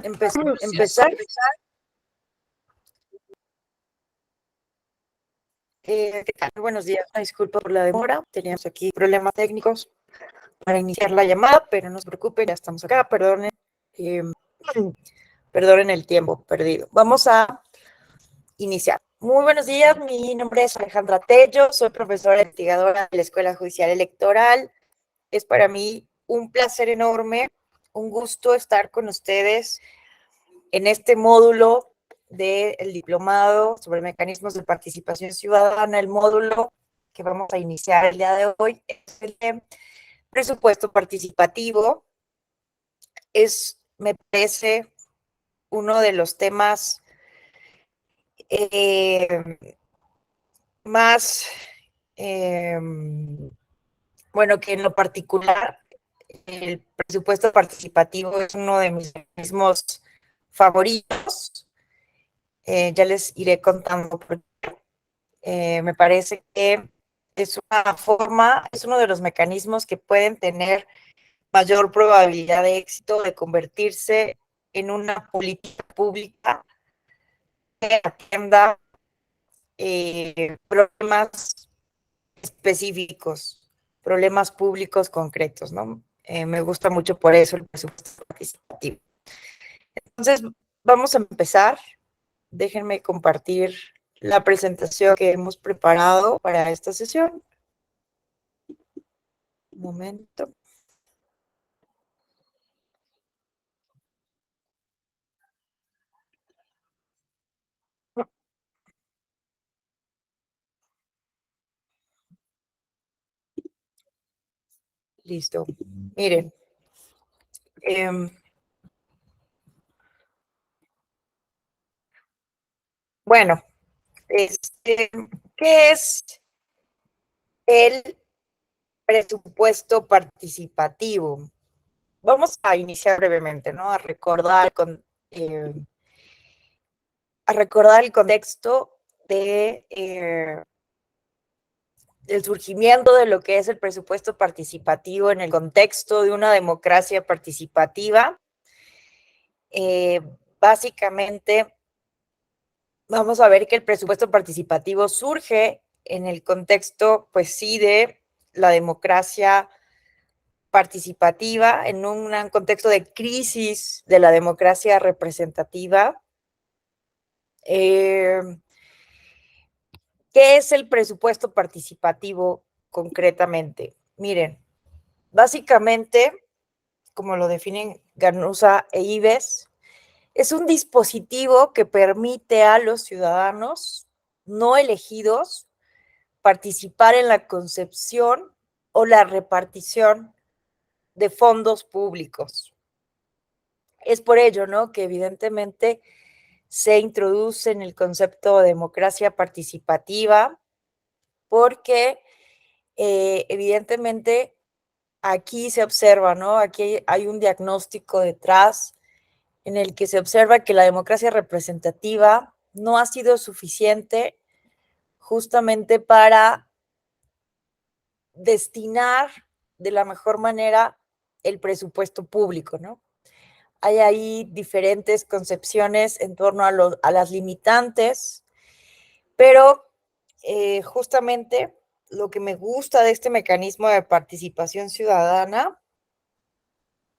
Empezar. ¿Qué tal? Buenos días. Disculpa por la demora. Teníamos aquí problemas técnicos para iniciar la llamada, pero no se preocupen, ya estamos acá. Perdonen el tiempo perdido. Vamos a iniciar. Muy buenos días. Mi nombre es Alejandra Tello. Soy profesora investigadora de la Escuela Judicial Electoral. Es para mí un placer enorme, un gusto estar con ustedes en este módulo del diplomado sobre mecanismos de participación ciudadana. El módulo que vamos a iniciar el día de hoy es el de presupuesto participativo. Me parece, uno de los temas más, bueno, que en lo particular, el presupuesto participativo es uno de mis mecanismos favoritos. Ya les iré contando por qué. Me parece que es una forma, es uno de los mecanismos que pueden tener mayor probabilidad de éxito de convertirse en una política pública que atienda problemas específicos, problemas públicos concretos, ¿no? Me gusta mucho por eso el presupuesto participativo. Entonces, vamos a empezar. Déjenme compartir la presentación que hemos preparado para esta sesión. Un momento. Listo. Miren. Bueno, ¿qué es el presupuesto participativo? Vamos a iniciar brevemente, ¿no? A recordar el contexto del surgimiento de lo que es el presupuesto participativo en el contexto de una democracia participativa. Básicamente, vamos a ver que el presupuesto participativo surge en el contexto, pues sí, de la democracia participativa, en un contexto de crisis de la democracia representativa. ¿Qué es el presupuesto participativo concretamente? Miren, básicamente, como lo definen Ganuza e Ives, es un dispositivo que permite a los ciudadanos no elegidos participar en la concepción o la repartición de fondos públicos. Es por ello, ¿no?, que evidentemente se introduce en el concepto de democracia participativa, porque evidentemente aquí se observa, ¿no?, aquí hay un diagnóstico detrás en el que se observa que la democracia representativa no ha sido suficiente justamente para destinar de la mejor manera el presupuesto público, ¿no? Hay ahí diferentes concepciones en torno a las limitantes, pero justamente lo que me gusta de este mecanismo de participación ciudadana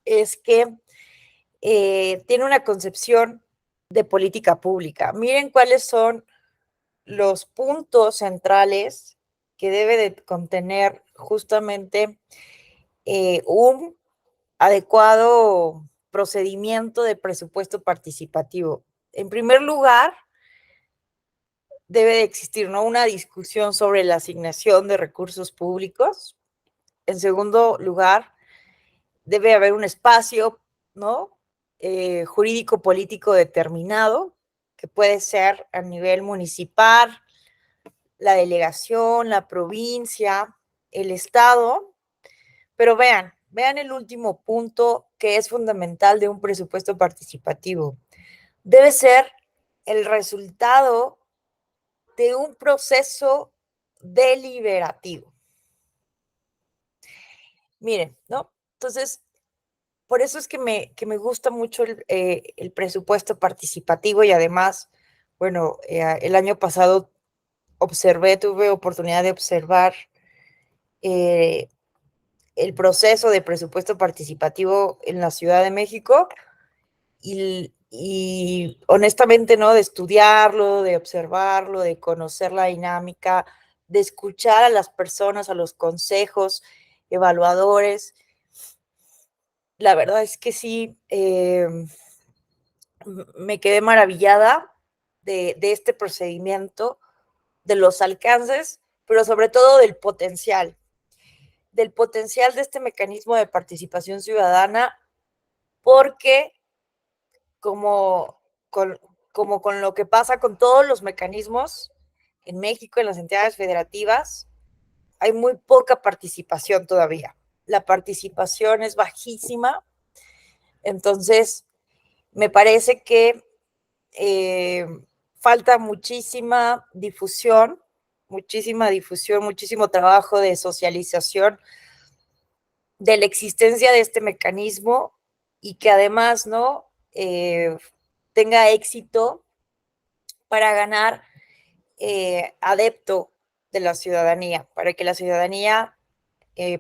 es que tiene una concepción de política pública. Miren cuáles son los puntos centrales que debe de contener justamente un adecuado procedimiento de presupuesto participativo. En primer lugar, debe de existir, ¿no?, una discusión sobre la asignación de recursos públicos. En segundo lugar, debe haber un espacio, ¿no?, jurídico político determinado, que puede ser a nivel municipal, la delegación, la provincia, el estado. Pero vean el último punto que es fundamental de un presupuesto participativo. Debe ser el resultado de un proceso deliberativo. Miren, ¿no? Entonces, por eso es que me gusta mucho el presupuesto participativo y además, bueno, el año pasado tuve oportunidad de observar el proceso de presupuesto participativo en la Ciudad de México y honestamente, ¿no? De estudiarlo, de observarlo, de conocer la dinámica, de escuchar a las personas, a los consejos evaluadores. La verdad es que sí, me quedé maravillada de este procedimiento, de los alcances, pero sobre todo del potencial de este mecanismo de participación ciudadana, porque como con, como con lo que pasa con todos los mecanismos en México, en las entidades federativas, hay muy poca participación todavía. La participación es bajísima, entonces me parece que falta muchísima difusión, muchísimo trabajo de socialización de la existencia de este mecanismo y que además, ¿no? Tenga éxito para ganar adepto de la ciudadanía, para que la ciudadanía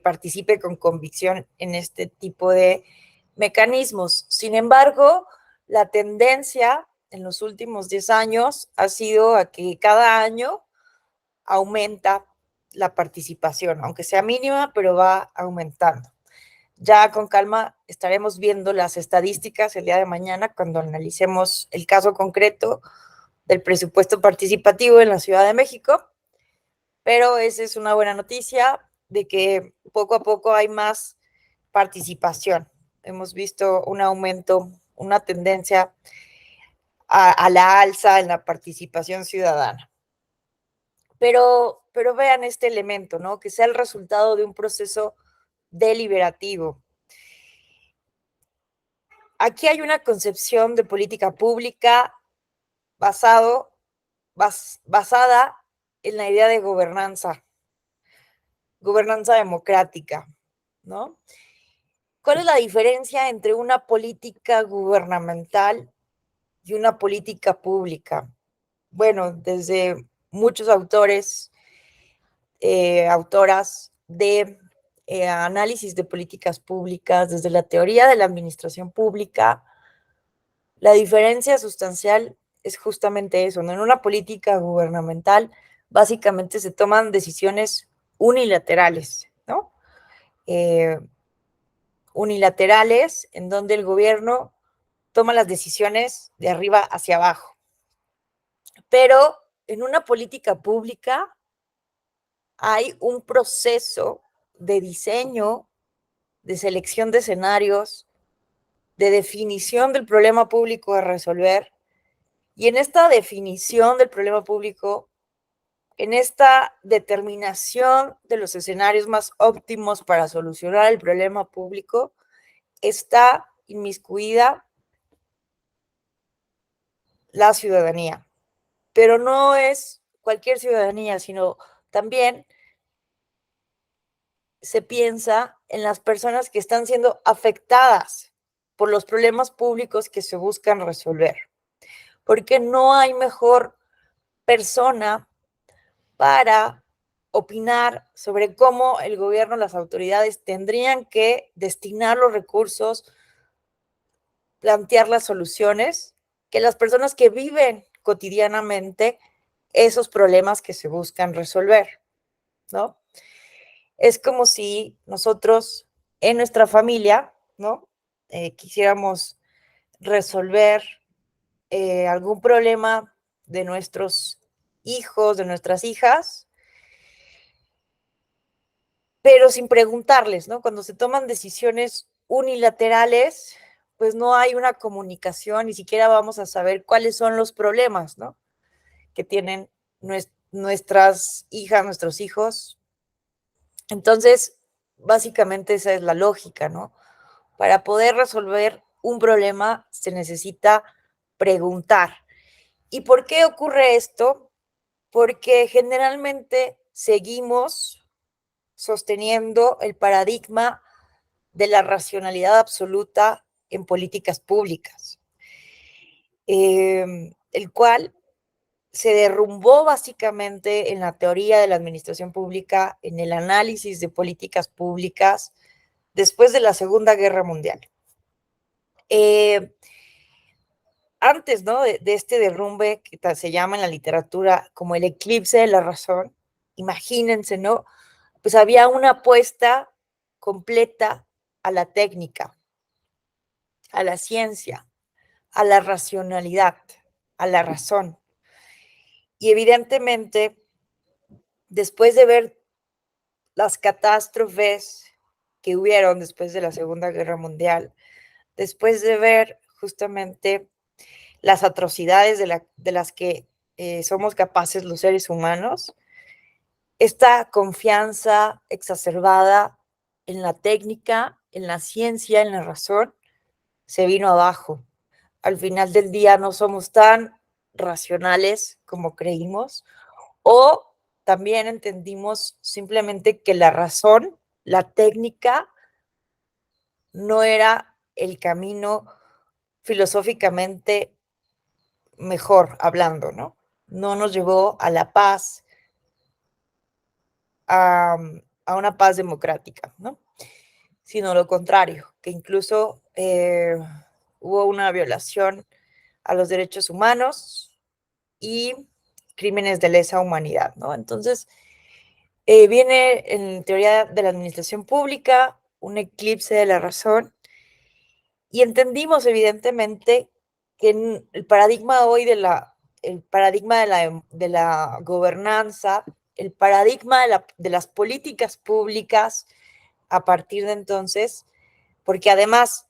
participe con convicción en este tipo de mecanismos. Sin embargo, la tendencia en los últimos 10 años ha sido a que cada año aumenta la participación, aunque sea mínima, pero va aumentando. Ya con calma estaremos viendo las estadísticas el día de mañana cuando analicemos el caso concreto del presupuesto participativo en la Ciudad de México, pero esa es una buena noticia de que poco a poco hay más participación. Hemos visto un aumento, una tendencia a la alza en la participación ciudadana. Pero vean este elemento, ¿no? Que sea el resultado de un proceso deliberativo. Aquí hay una concepción de política pública basada en la idea de gobernanza democrática, ¿no? ¿Cuál es la diferencia entre una política gubernamental y una política pública? Bueno, desde muchos autores, autoras de análisis de políticas públicas, desde la teoría de la administración pública, la diferencia sustancial es justamente eso, ¿no? En una política gubernamental, básicamente se toman decisiones unilaterales, ¿no? Unilaterales en donde el gobierno toma las decisiones de arriba hacia abajo. Pero en una política pública hay un proceso de diseño, de selección de escenarios, de definición del problema público a resolver. Y en esta definición del problema público, en esta determinación de los escenarios más óptimos para solucionar el problema público, está inmiscuida la ciudadanía. Pero no es cualquier ciudadanía, sino también se piensa en las personas que están siendo afectadas por los problemas públicos que se buscan resolver. Porque no hay mejor persona para opinar sobre cómo el gobierno, las autoridades tendrían que destinar los recursos, plantear las soluciones, que las personas que viven cotidianamente esos problemas que se buscan resolver, ¿no? Es como si nosotros en nuestra familia, ¿no? Quisiéramos resolver algún problema de nuestros hijos, de nuestras hijas, pero sin preguntarles, ¿no? Cuando se toman decisiones unilaterales, pues no hay una comunicación, ni siquiera vamos a saber cuáles son los problemas, ¿no? Que tienen nuestras hijas, nuestros hijos. Entonces, básicamente esa es la lógica, ¿no? Para poder resolver un problema se necesita preguntar. ¿Y por qué ocurre esto? Porque generalmente seguimos sosteniendo el paradigma de la racionalidad absoluta en políticas públicas, el cual se derrumbó básicamente en la teoría de la administración pública, en el análisis de políticas públicas después de la Segunda Guerra Mundial. Antes, ¿no?, de este derrumbe que se llama en la literatura como el eclipse de la razón, imagínense, ¿no? Pues había una apuesta completa a la técnica, a la ciencia, a la racionalidad, a la razón. Y evidentemente, después de ver las catástrofes que hubieron después de la Segunda Guerra Mundial, después de ver justamente las atrocidades de las que somos capaces los seres humanos, esta confianza exacerbada en la técnica, en la ciencia, en la razón, se vino abajo. Al final del día no somos tan racionales como creímos, o también entendimos simplemente que la razón, la técnica, no era el camino filosóficamente mejor hablando, ¿no? No nos llevó a la paz, a una paz democrática, ¿no? Sino lo contrario, que incluso hubo una violación a los derechos humanos y crímenes de lesa humanidad, ¿no? Entonces, viene en teoría de la administración pública un eclipse de la razón y entendimos evidentemente que el paradigma hoy el paradigma de la gobernanza, el paradigma de las políticas públicas a partir de entonces, porque además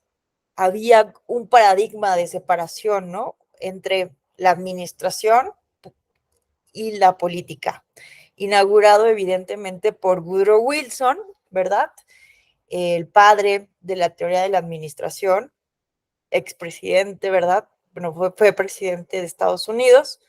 había un paradigma de separación, ¿no?, entre la administración y la política, inaugurado evidentemente por Woodrow Wilson, ¿verdad? El padre de la teoría de la administración, expresidente, ¿verdad? Bueno, fue presidente de Estados Unidos,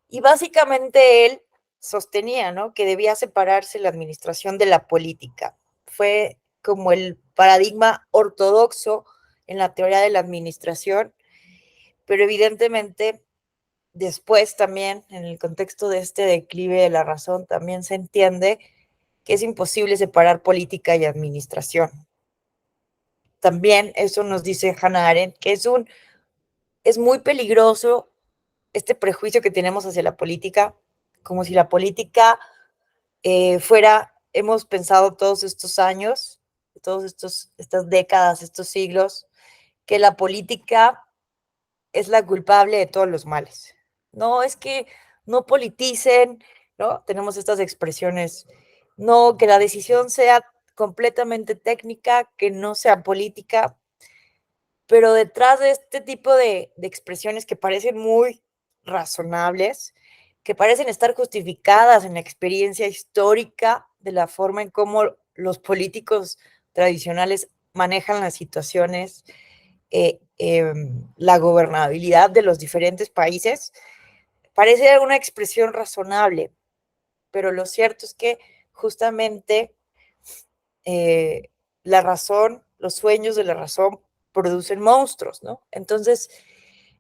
y básicamente él sostenía, ¿no?, que debía separarse la administración de la política. Fue como el paradigma ortodoxo en la teoría de la administración, pero evidentemente después también, en el contexto de este declive de la razón, también se entiende que es imposible separar política y administración. También eso nos dice Hannah Arendt, que es muy peligroso este prejuicio que tenemos hacia la política, como si la política hemos pensado todos estos años, estas décadas, estos siglos, que la política es la culpable de todos los males. No, es que no politicen, ¿no? Tenemos estas expresiones. No, que la decisión sea completamente técnica, que no sea política, pero detrás de este tipo de expresiones que parecen muy razonables, que parecen estar justificadas en la experiencia histórica de la forma en cómo los políticos tradicionales manejan las situaciones, la gobernabilidad de los diferentes países, parece una expresión razonable, pero lo cierto es que justamente la razón, los sueños de la razón producen monstruos, ¿no? Entonces,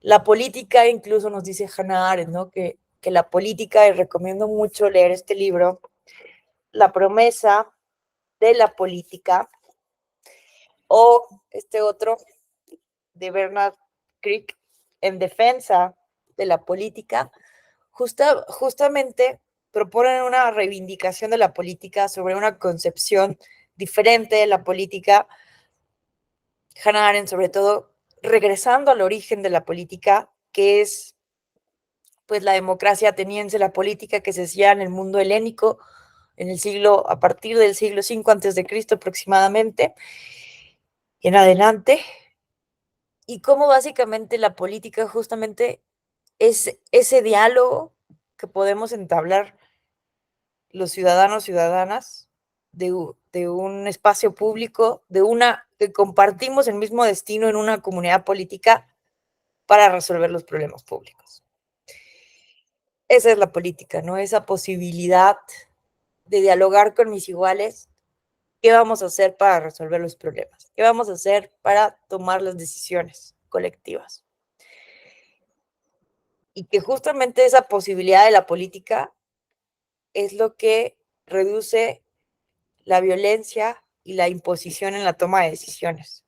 la política, incluso nos dice Hannah Arendt, ¿no?, que la política, y recomiendo mucho leer este libro, La promesa de la política, o este otro de Bernard Crick, En defensa de la política, justamente proponen una reivindicación de la política sobre una concepción diferente de la política. Hannah Arendt, sobre todo, regresando al origen de la política, que es pues la democracia ateniense, la política que se hacía en el mundo helénico a partir del siglo V antes de Cristo aproximadamente, y en adelante, y cómo básicamente la política justamente es ese diálogo que podemos entablar los ciudadanos, ciudadanas, de un espacio público, que compartimos el mismo destino en una comunidad política para resolver los problemas públicos. Esa es la política, ¿no? Esa posibilidad de dialogar con mis iguales ¿Qué vamos a hacer para resolver los problemas? ¿Qué vamos a hacer para tomar las decisiones colectivas? Y que justamente esa posibilidad de la política es lo que reduce la violencia y la imposición en la toma de decisiones.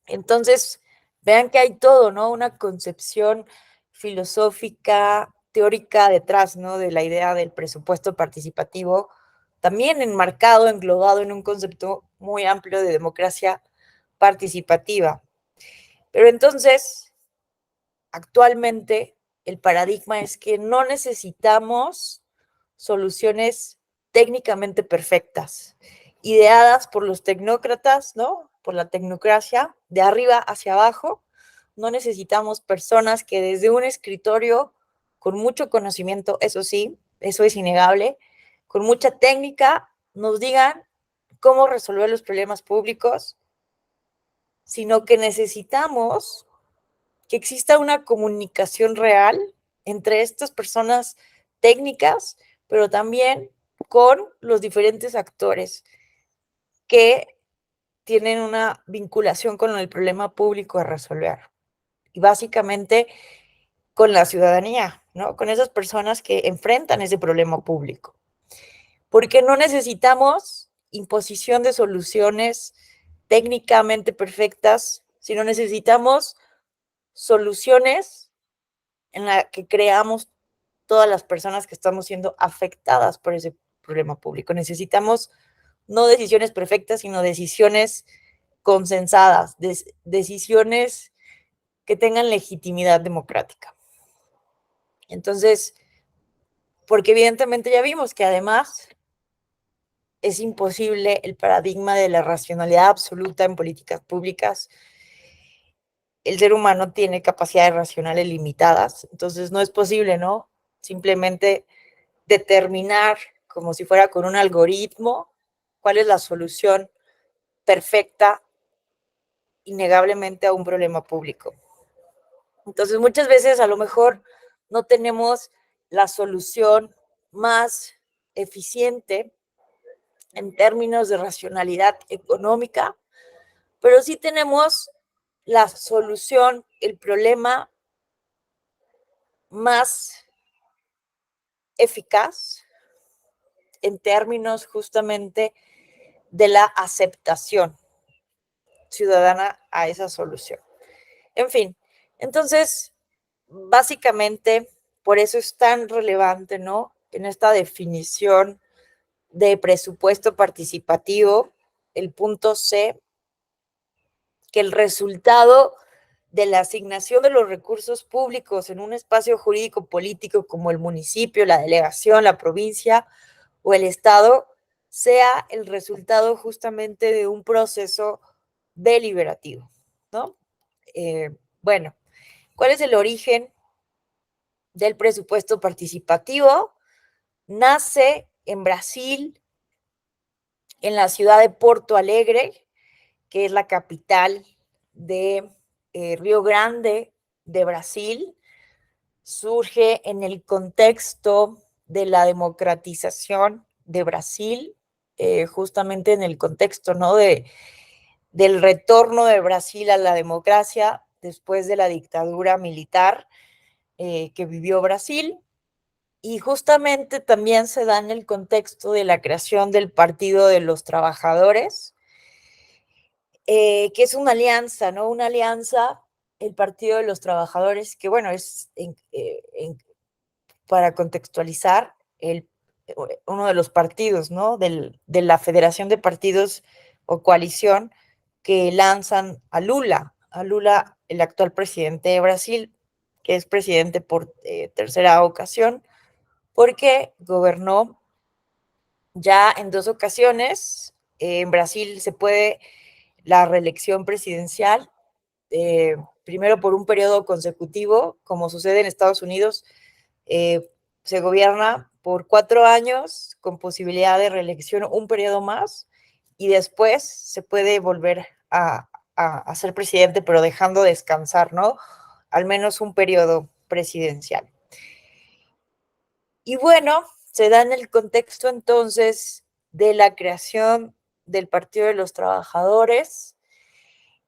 Entonces, vean que hay todo, ¿no? Una concepción filosófica, teórica detrás, ¿no? De la idea del presupuesto participativo, también enmarcado, englobado en un concepto muy amplio de democracia participativa. Pero entonces, actualmente, el paradigma es que no necesitamos soluciones técnicamente perfectas, ideadas por los tecnócratas, ¿no? Por la tecnocracia, de arriba hacia abajo. No necesitamos personas que desde un escritorio, con mucho conocimiento, eso sí, eso es innegable, con mucha técnica, nos digan cómo resolver los problemas públicos, sino que necesitamos que exista una comunicación real entre estas personas técnicas, pero también con los diferentes actores que tienen una vinculación con el problema público a resolver. Y básicamente con la ciudadanía, ¿no? Con esas personas que enfrentan ese problema público. Porque no necesitamos imposición de soluciones técnicamente perfectas, sino necesitamos soluciones en la que creamos todas las personas que estamos siendo afectadas por ese problema público. Necesitamos no decisiones perfectas, sino decisiones consensadas, decisiones que tengan legitimidad democrática. Entonces, porque evidentemente ya vimos que además es imposible el paradigma de la racionalidad absoluta en políticas públicas. El ser humano tiene capacidades racionales limitadas, entonces no es posible, ¿no? Simplemente determinar, como si fuera con un algoritmo, cuál es la solución perfecta, innegablemente, a un problema público. Entonces, muchas veces a lo mejor no tenemos la solución más eficiente en términos de racionalidad económica, pero sí tenemos la solución, el problema más eficaz en términos justamente de la aceptación ciudadana a esa solución. En fin, entonces, básicamente, por eso es tan relevante, ¿no? En esta definición de presupuesto participativo, el punto C, que el resultado de la asignación de los recursos públicos en un espacio jurídico político como el municipio, la delegación, la provincia o el estado sea el resultado justamente de un proceso deliberativo, ¿no? Bueno, ¿cuál es el origen del presupuesto participativo? Nace en Brasil, en la ciudad de Porto Alegre, que es la capital de Río Grande de Brasil. Surge en el contexto de la democratización de Brasil, justamente en el contexto, ¿no? Del retorno de Brasil a la democracia después de la dictadura militar que vivió Brasil. Y justamente también se da en el contexto de la creación del Partido de los Trabajadores, que es una alianza, ¿no? Una alianza, el Partido de los Trabajadores, que bueno, es para contextualizar uno de los partidos, ¿no? De la Federación de Partidos o coalición que lanzan a Lula, el actual presidente de Brasil, que es presidente por tercera ocasión, porque gobernó ya en 2 ocasiones. En Brasil se puede la reelección presidencial, primero por un periodo consecutivo, como sucede en Estados Unidos, se gobierna por 4 años con posibilidad de reelección un periodo más y después se puede volver a ser presidente, pero dejando descansar, ¿no? Al menos un periodo presidencial. Y bueno, se da en el contexto entonces de la creación del Partido de los Trabajadores.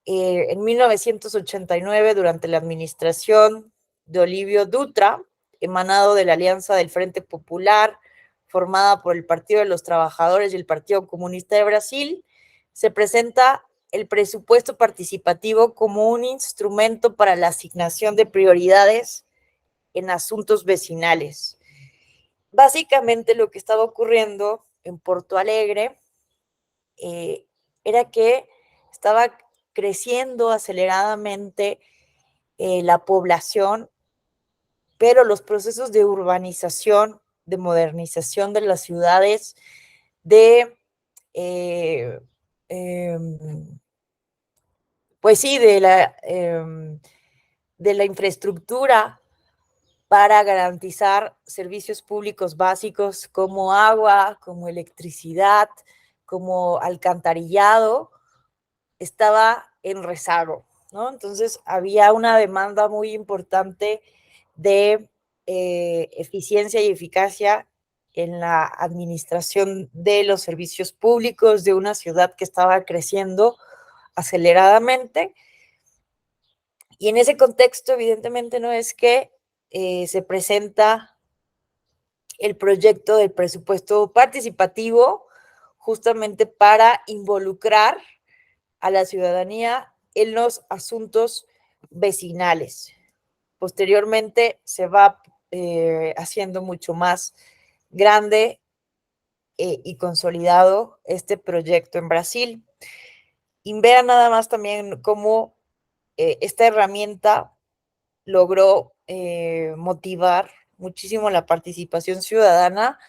En 1989, durante la administración de Olívio Dutra, emanado de la Alianza del Frente Popular, formada por el Partido de los Trabajadores y el Partido Comunista de Brasil, se presenta el presupuesto participativo como un instrumento para la asignación de prioridades en asuntos vecinales. Básicamente lo que estaba ocurriendo en Porto Alegre era que estaba creciendo aceleradamente la población, pero los procesos de urbanización, de modernización de las ciudades, de, pues sí, de la infraestructura para garantizar servicios públicos básicos como agua, como electricidad, como alcantarillado, estaba en rezago, ¿no? Entonces había una demanda muy importante de eficiencia y eficacia en la administración de los servicios públicos de una ciudad que estaba creciendo aceleradamente. Y en ese contexto, evidentemente, no es que se presenta el proyecto del presupuesto participativo justamente para involucrar a la ciudadanía en los asuntos vecinales. Posteriormente se va haciendo mucho más grande y consolidado este proyecto en Brasil. Y vean nada más también cómo esta herramienta logró motivar muchísimo la participación ciudadana.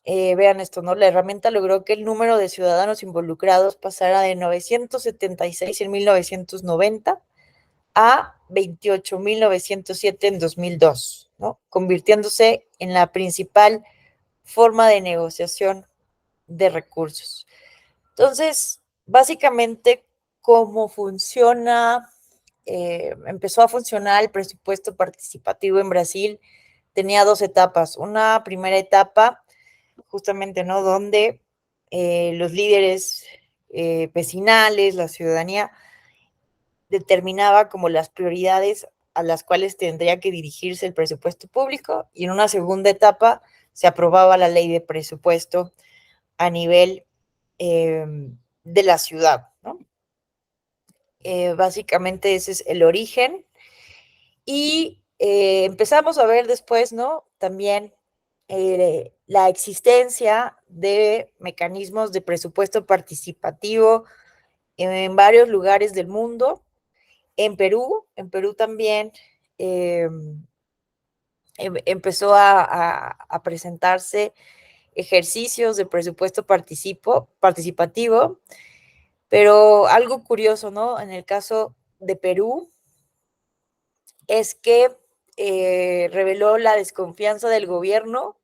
Vean esto, ¿no? La herramienta logró que el número de ciudadanos involucrados pasara de 976 en 1990 a 28.907 en 2002, ¿no? Convirtiéndose en la principal forma de negociación de recursos. Entonces, básicamente, cómo funciona, empezó a funcionar el presupuesto participativo en Brasil, tenía dos etapas. Una primera etapa, justamente, ¿no? Donde los líderes vecinales, la ciudadanía, determinaba como las prioridades a las cuales tendría que dirigirse el presupuesto público, y en una segunda etapa se aprobaba la ley de presupuesto a nivel de la ciudad, ¿no? Básicamente ese es el origen. Y empezamos a ver después, ¿no? También la existencia de mecanismos de presupuesto participativo en varios lugares del mundo. En Perú también empezó a presentarse ejercicios de presupuesto participativo, pero algo curioso, ¿no? En el caso de Perú, es que reveló la desconfianza del gobierno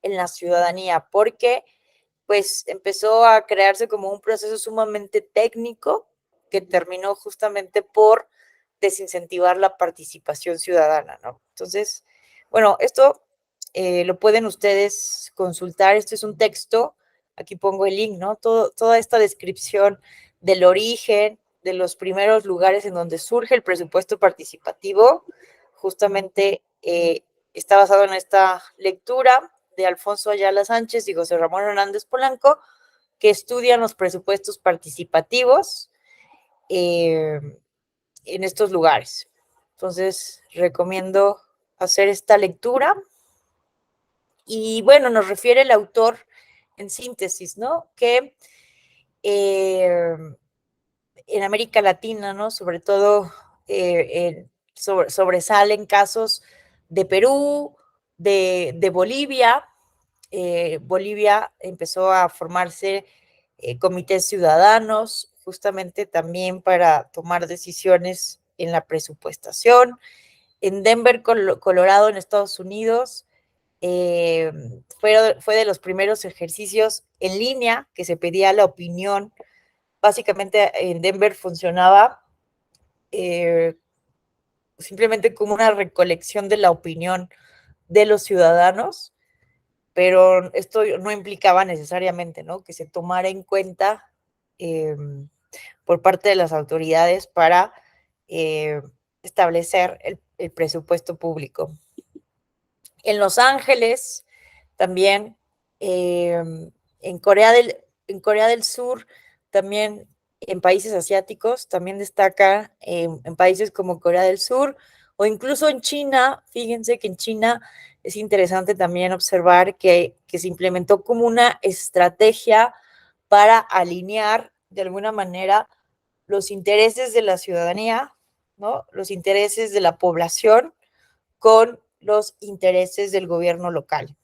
en la ciudadanía, porque pues empezó a crearse como un proceso sumamente técnico que terminó justamente por desincentivar la participación ciudadana, ¿no? Entonces, bueno, esto lo pueden ustedes consultar, esto es un texto, aquí pongo el link, ¿no? Toda esta descripción del origen, de los primeros lugares en donde surge el presupuesto participativo, justamente está basado en esta lectura de Alfonso Ayala Sánchez y José Ramón Hernández Polanco, que estudian los presupuestos participativos en estos lugares. Entonces, recomiendo hacer esta lectura. Y bueno, nos refiere el autor en síntesis, ¿no? Que en América Latina, ¿no? Sobre todo sobresalen casos de Perú, de Bolivia. Bolivia empezó a formarse comités ciudadanos justamente también para tomar decisiones en la presupuestación. En Denver, Colorado, en Estados Unidos, fue de los primeros ejercicios en línea que se pedía la opinión. Básicamente en Denver funcionaba simplemente como una recolección de la opinión de los ciudadanos pero esto no implicaba necesariamente, ¿no?, que se tomara en cuenta por parte de las autoridades para establecer el presupuesto público. En Los Ángeles, también, en Corea del Sur, también en países asiáticos, también destaca en países como Corea del Sur o incluso en China. Fíjense que en China es interesante también observar que se implementó como una estrategia para alinear de alguna manera los intereses de la ciudadanía, ¿no?, los intereses de la población con los intereses del gobierno local.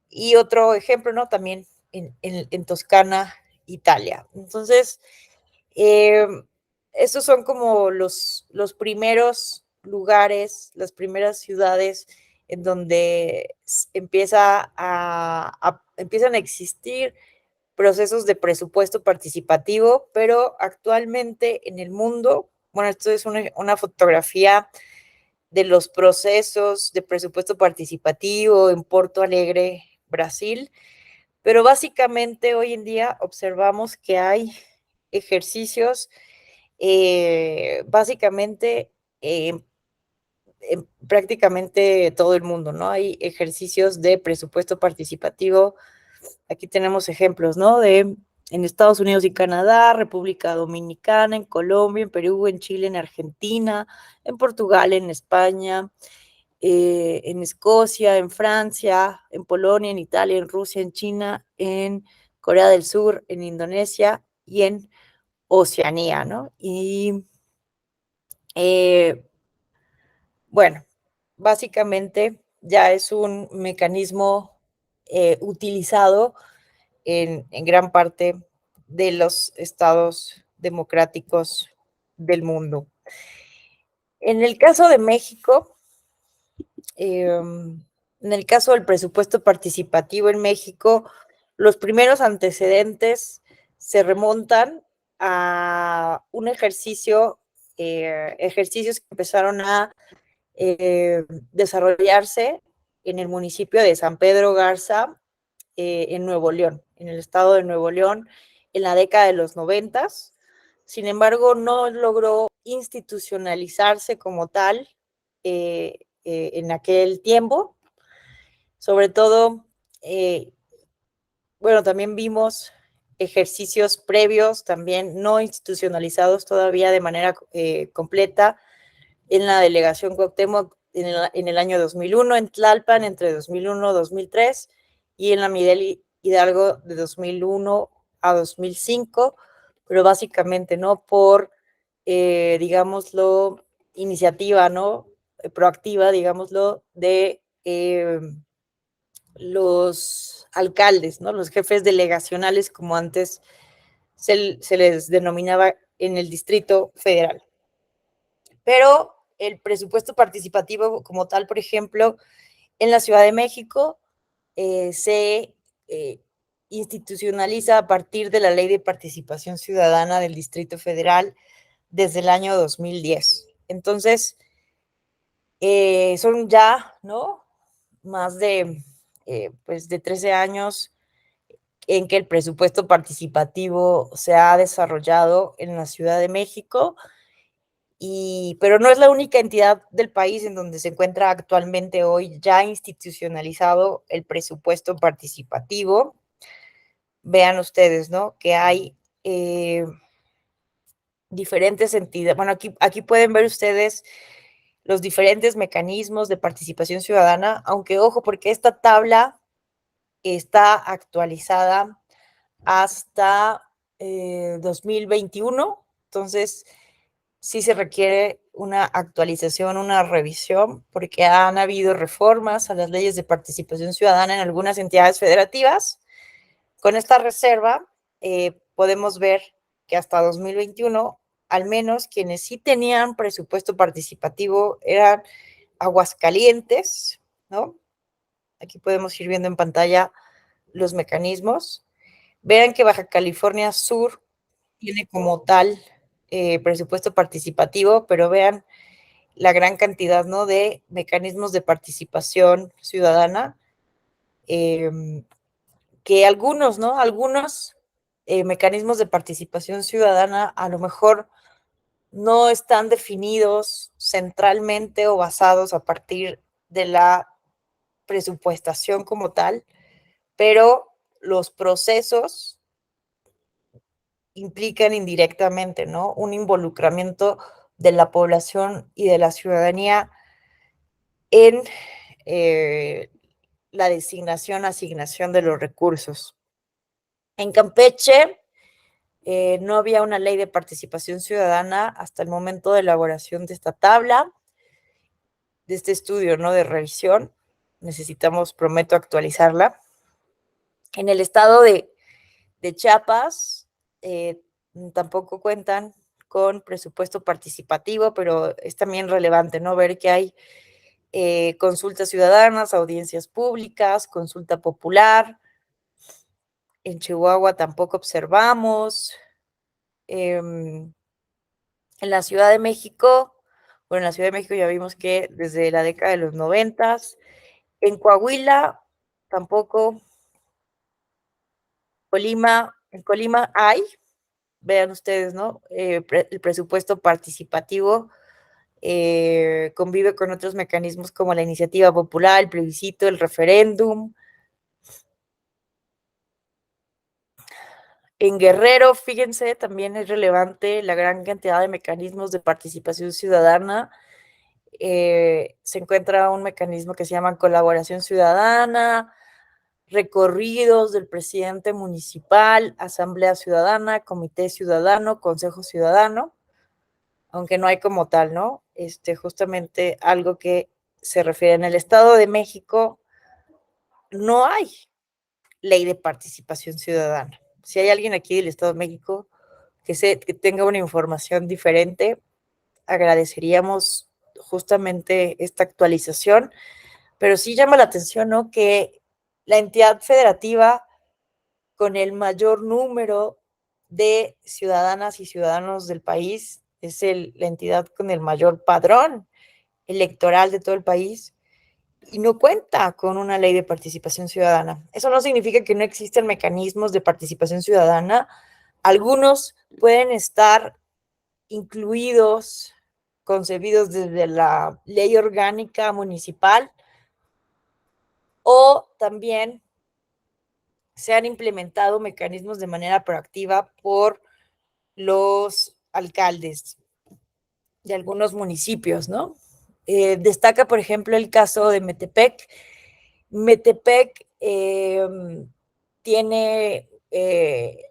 Y otro ejemplo, ¿no?, también en Toscana, Italia. Entonces, eh, estos son como los primeros lugares, las primeras ciudades en donde empiezan a existir procesos de presupuesto participativo, pero actualmente en el mundo, bueno, esto es una fotografía de los procesos de presupuesto participativo en Porto Alegre, Brasil, pero básicamente hoy en día observamos que hay ejercicios básicamente en, en prácticamente todo el mundo, ¿no? Hay ejercicios de presupuesto participativo. Aquí tenemos ejemplos, ¿no?, en Estados Unidos y Canadá, República Dominicana, en Colombia, en Perú, en Chile, en Argentina, en Portugal, en España, en Escocia, en Francia, en Polonia, en Italia, en Rusia, en China, en Corea del Sur, en Indonesia y en Oceanía, ¿no? Y bueno, básicamente ya es un mecanismo utilizado en gran parte de los estados democráticos del mundo. En el caso de México, en el caso del presupuesto participativo en México, los primeros antecedentes se remontan a un ejercicios que empezaron a desarrollarse en el municipio de San Pedro Garza, en Nuevo León, en el estado de Nuevo León, en la década de los 90. Sin embargo, no logró institucionalizarse como tal en aquel tiempo. Sobre todo, bueno, también vimos ejercicios previos, también no institucionalizados todavía de manera completa, en la delegación Cuauhtémoc en el año 2001, en Tlalpan entre 2001 y 2003, y en la Miguel Hidalgo de 2001 a 2005, pero básicamente, ¿no?, por, digámoslo, iniciativa, ¿no?, proactiva, digámoslo, de los alcaldes, ¿no?, los jefes delegacionales, como antes se les denominaba en el Distrito Federal. Pero el presupuesto participativo como tal, por ejemplo, en la Ciudad de México, se institucionaliza a partir de la Ley de Participación Ciudadana del Distrito Federal desde el año 2010. Entonces, son ya, ¿no?, más pues de 13 años en que el presupuesto participativo se ha desarrollado en la Ciudad de México. Pero no es la única entidad del país en donde se encuentra actualmente hoy ya institucionalizado el presupuesto participativo. Vean ustedes, ¿no?, que hay diferentes entidades. Bueno, aquí pueden ver ustedes los diferentes mecanismos de participación ciudadana, aunque ojo, porque esta tabla está actualizada hasta 2021. Entonces, sí se requiere una actualización, una revisión, porque han habido reformas a las leyes de participación ciudadana en algunas entidades federativas. Con esta reserva, podemos ver que hasta 2021, al menos quienes sí tenían presupuesto participativo eran Aguascalientes, ¿no? Aquí podemos ir viendo en pantalla los mecanismos. Vean que Baja California Sur tiene como tal presupuesto participativo, pero vean la gran cantidad, ¿no?, de mecanismos de participación ciudadana que algunos, ¿no? Algunos mecanismos de participación ciudadana a lo mejor no están definidos centralmente o basados a partir de la presupuestación como tal, pero los procesos implican indirectamente, ¿no? Un involucramiento de la población y de la ciudadanía en la designación, asignación de los recursos. En Campeche no había una ley de participación ciudadana hasta el momento de elaboración de esta tabla, de este estudio, ¿no? De revisión. Necesitamos, prometo, actualizarla. En el estado de Chiapas tampoco cuentan con presupuesto participativo, pero es también relevante, ¿no? Ver que hay consultas ciudadanas, audiencias públicas, consulta popular. En Chihuahua tampoco observamos. En la Ciudad de México, bueno, en la Ciudad de México ya vimos que desde la década de los 90, en Coahuila tampoco, en Colima hay, vean ustedes, ¿no? El presupuesto participativo convive con otros mecanismos como la iniciativa popular, el plebiscito, el referéndum. En Guerrero, fíjense, también es relevante la gran cantidad de mecanismos de participación ciudadana. Se encuentra un mecanismo que se llama colaboración ciudadana, recorridos del presidente municipal, asamblea ciudadana, comité ciudadano, consejo ciudadano, aunque no hay como tal, ¿no? Justamente algo que se refiere en el Estado de México, no hay ley de participación ciudadana. Si hay alguien aquí del Estado de México que tenga una información diferente, agradeceríamos justamente esta actualización, pero sí llama la atención, ¿no? Que la entidad federativa con el mayor número de ciudadanas y ciudadanos del país es la entidad con el mayor padrón electoral de todo el país y no cuenta con una ley de participación ciudadana. Eso no significa que no existen mecanismos de participación ciudadana. Algunos pueden estar incluidos, concebidos desde la ley orgánica municipal o también se han implementado mecanismos de manera proactiva por los alcaldes de algunos municipios, ¿no? Destaca, por ejemplo, el caso de Metepec. Metepec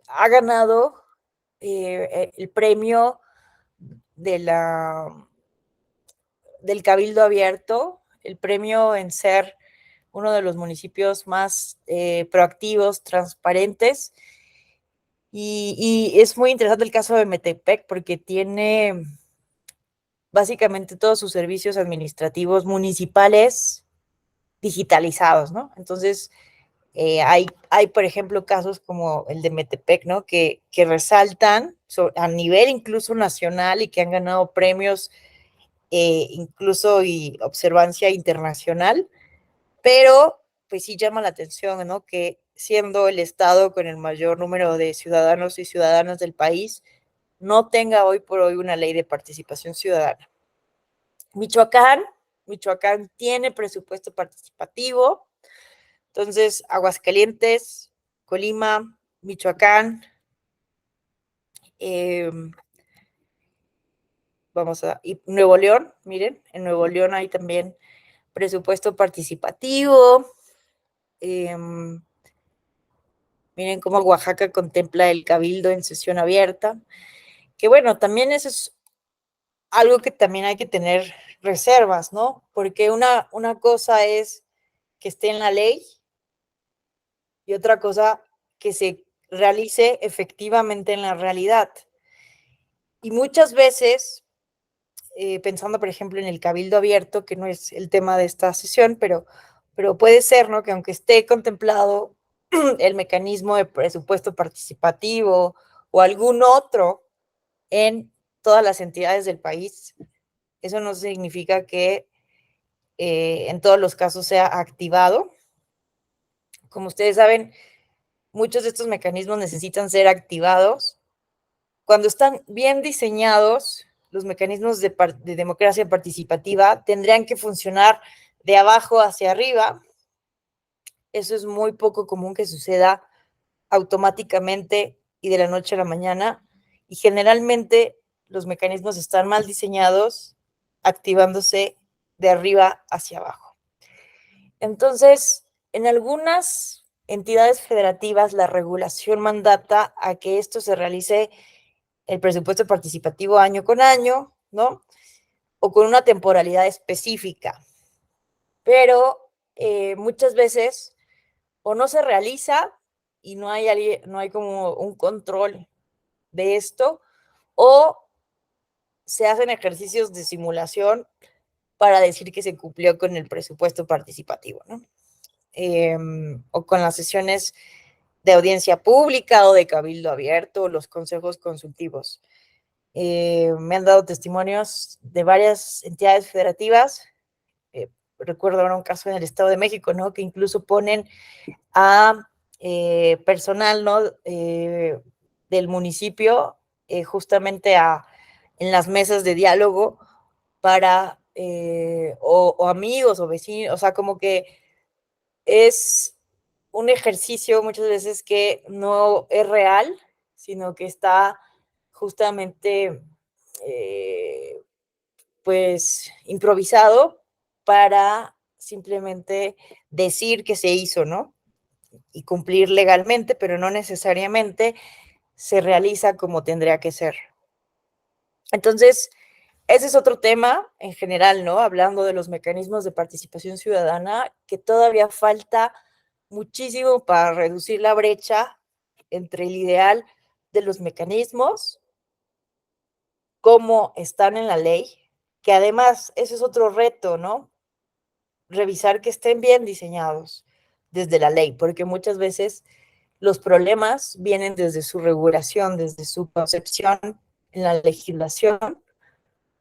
ha ganado el premio de del Cabildo Abierto, el premio en ser uno de los municipios más proactivos, transparentes. Y es muy interesante el caso de Metepec porque tiene básicamente todos sus servicios administrativos municipales digitalizados, ¿no? Entonces, hay, por ejemplo, casos como el de Metepec, ¿no? Que resaltan a nivel incluso nacional y que han ganado premios incluso y observancia internacional, pero pues sí llama la atención, ¿no? Que siendo el estado con el mayor número de ciudadanos y ciudadanas del país, no tenga hoy por hoy una ley de participación ciudadana. Michoacán, Michoacán tiene presupuesto participativo, entonces Aguascalientes, Colima, Michoacán, y Nuevo León, miren, en Nuevo León hay también presupuesto participativo. Miren cómo Oaxaca contempla el cabildo en sesión abierta, que bueno, también eso es algo que también hay que tener reservas, ¿no? Porque una cosa es que esté en la ley y otra cosa que se realice efectivamente en la realidad. Y muchas veces, pensando por ejemplo en el cabildo abierto, que no es el tema de esta sesión, pero puede ser, ¿no? Que aunque esté contemplado el mecanismo de presupuesto participativo o algún otro en todas las entidades del país, eso no significa que en todos los casos sea activado Como ustedes saben, muchos de estos mecanismos necesitan ser activados. Cuando están bien diseñados, los mecanismos de democracia participativa tendrían que funcionar de abajo hacia arriba. Eso es muy poco común que suceda automáticamente y de la noche a la mañana. Y generalmente los mecanismos están mal diseñados, activándose de arriba hacia abajo. Entonces, en algunas entidades federativas, la regulación mandata a que esto se realice el presupuesto participativo año con año, ¿no? O con una temporalidad específica. Pero muchas veces o no se realiza y no hay como un control de esto, o se hacen ejercicios de simulación para decir que se cumplió con el presupuesto participativo, ¿no? O con las sesiones de audiencia pública o de cabildo abierto, los consejos consultivos. Me han dado testimonios de varias entidades federativas. Recuerdo ahora un caso en el Estado de México, ¿no? Que incluso ponen a personal, ¿no? Del municipio, justamente en las mesas de diálogo para, o amigos o vecinos, o sea, como que es un ejercicio muchas veces que no es real, sino que está justamente, pues, improvisado para simplemente decir que se hizo, ¿no? Y cumplir legalmente, pero no necesariamente se realiza como tendría que ser. Entonces, ese es otro tema en general, ¿no? Hablando de los mecanismos de participación ciudadana, que todavía falta muchísimo para reducir la brecha entre el ideal de los mecanismos, cómo están en la ley, que además ese es otro reto, ¿no? Revisar que estén bien diseñados desde la ley, porque muchas veces los problemas vienen desde su regulación, desde su concepción en la legislación,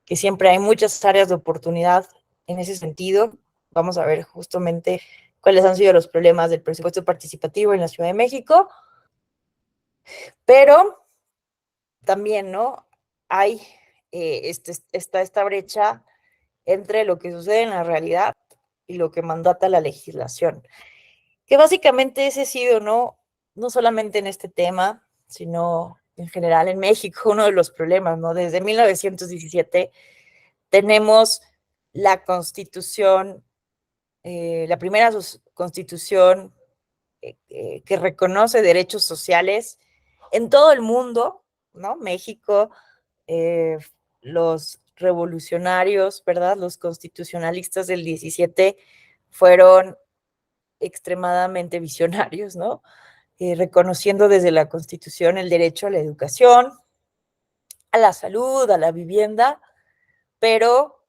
que siempre hay muchas áreas de oportunidad en ese sentido. Vamos a ver justamente cuáles han sido los problemas del presupuesto participativo en la Ciudad de México, pero también, ¿no? Hay esta brecha entre lo que sucede en la realidad y lo que mandata la legislación. Que básicamente ese ha sido, no solamente en este tema, sino en general en México, uno de los problemas, ¿no? Desde 1917 tenemos la constitución, la primera constitución que reconoce derechos sociales en todo el mundo, ¿no? México, eh, los revolucionarios, ¿verdad? Los constitucionalistas del 17 fueron extremadamente visionarios, ¿no? Reconociendo desde la Constitución el derecho a la educación, a la salud, a la vivienda, pero,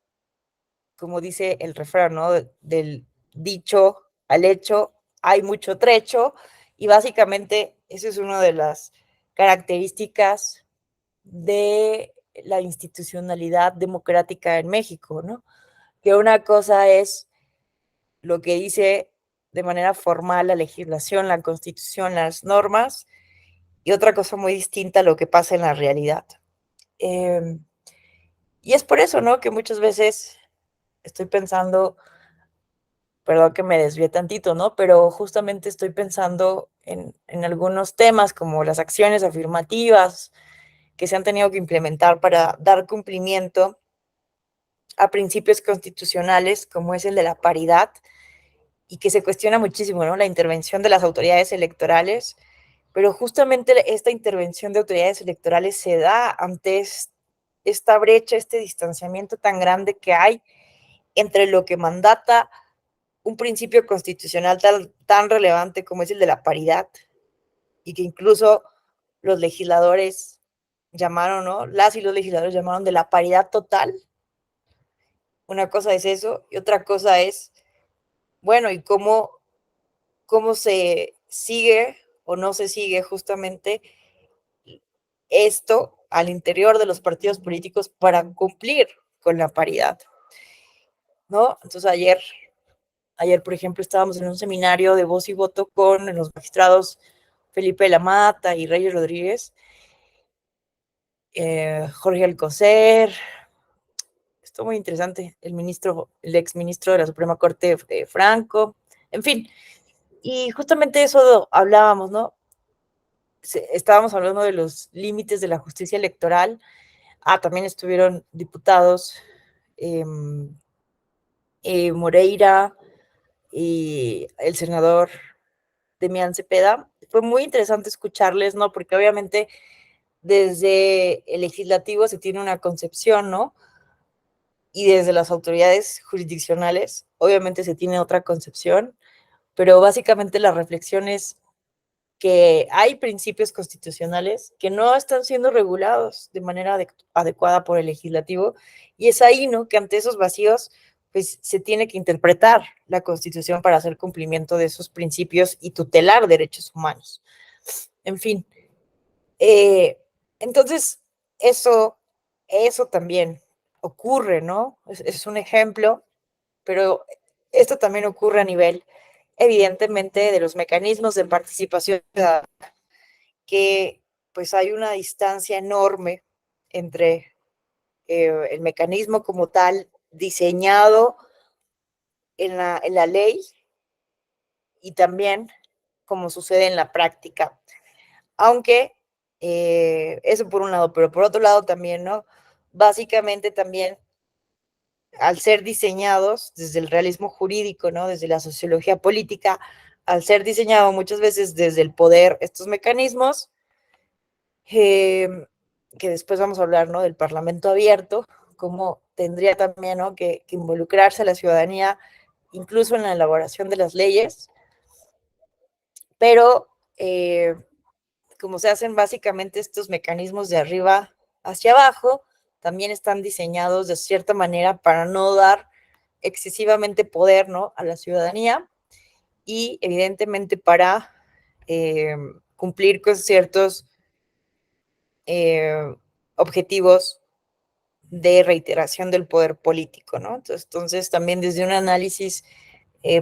como dice el refrán, ¿no? Del dicho al hecho hay mucho trecho, y básicamente esa es una de las características de la institucionalidad democrática en México, ¿no? Que una cosa es lo que dice de manera formal la legislación, la constitución, las normas, y otra cosa muy distinta a lo que pasa en la realidad. Y es por eso, ¿no? Que muchas veces estoy pensando, perdón que me desvíe tantito, ¿no? Pero justamente estoy pensando en algunos temas como las acciones afirmativas que se han tenido que implementar para dar cumplimiento a principios constitucionales, como es el de la paridad, y que se cuestiona muchísimo, ¿no? La intervención de las autoridades electorales, pero justamente esta intervención de autoridades electorales se da ante esta brecha, este distanciamiento tan grande que hay entre lo que mandata un principio constitucional tan relevante como es el de la paridad, y que incluso los legisladores llamaron, ¿no? Las y los legisladores llamaron de la paridad total. Una cosa es eso, y otra cosa es, bueno, y cómo se sigue o no se sigue justamente esto al interior de los partidos políticos para cumplir con la paridad, ¿no? Entonces Ayer, por ejemplo, estábamos en un seminario de voz y voto con los magistrados Felipe de la Mata y Reyes Rodríguez, Jorge Alcocer. Estuvo muy interesante, el exministro de la Suprema Corte, Franco, en fin. Y justamente eso hablábamos, ¿no? Estábamos hablando de los límites de la justicia electoral. También estuvieron diputados Moreira y el senador Demián Cepeda. Fue muy interesante escucharles, ¿no? Porque obviamente desde el legislativo se tiene una concepción, ¿no? Y desde las autoridades jurisdiccionales, obviamente se tiene otra concepción, pero básicamente la reflexión es que hay principios constitucionales que no están siendo regulados de manera adecuada por el legislativo, y es ahí, ¿no?, que ante esos vacíos, pues se tiene que interpretar la Constitución para hacer cumplimiento de esos principios y tutelar derechos humanos. En fin, entonces eso también ocurre, ¿no? Es un ejemplo, pero esto también ocurre a nivel, evidentemente, de los mecanismos de participación ciudadana, que pues hay una distancia enorme entre el mecanismo como tal diseñado en la ley y también como sucede en la práctica. Aunque eso por un lado, pero por otro lado también, ¿no? Básicamente también al ser diseñados desde el realismo jurídico, ¿no? Desde la sociología política, al ser diseñado muchas veces desde el poder estos mecanismos, que después vamos a hablar, ¿no?, del Parlamento abierto, cómo tendría también, ¿no?, que involucrarse a la ciudadanía, incluso en la elaboración de las leyes, pero como se hacen básicamente estos mecanismos de arriba hacia abajo, también están diseñados de cierta manera para no dar excesivamente poder, ¿no?, a la ciudadanía, y evidentemente para cumplir con ciertos objetivos de reiteración del poder político, ¿no? Entonces también desde un análisis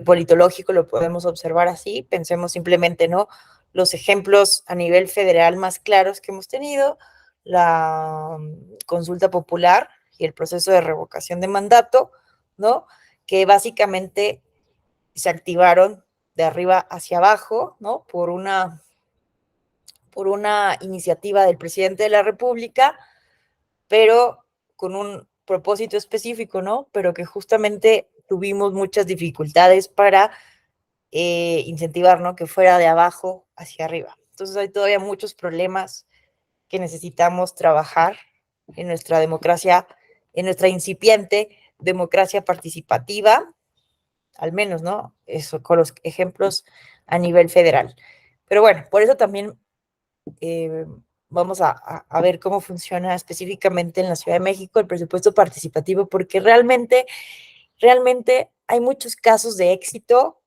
politológico lo podemos observar así. Pensemos simplemente, ¿no?, los ejemplos a nivel federal más claros que hemos tenido, la consulta popular y el proceso de revocación de mandato, ¿no?, que básicamente se activaron de arriba hacia abajo, ¿no?, por una iniciativa del presidente de la República, pero con un propósito específico, ¿no? Pero que justamente tuvimos muchas dificultades para incentivar, ¿no?, que fuera de abajo hacia arriba. Entonces hay todavía muchos problemas que necesitamos trabajar en nuestra democracia, en nuestra incipiente democracia participativa, al menos, ¿no? Eso con los ejemplos a nivel federal. Pero bueno, por eso también eh, vamos a ver cómo funciona específicamente en la Ciudad de México el presupuesto participativo, porque realmente hay muchos casos de éxito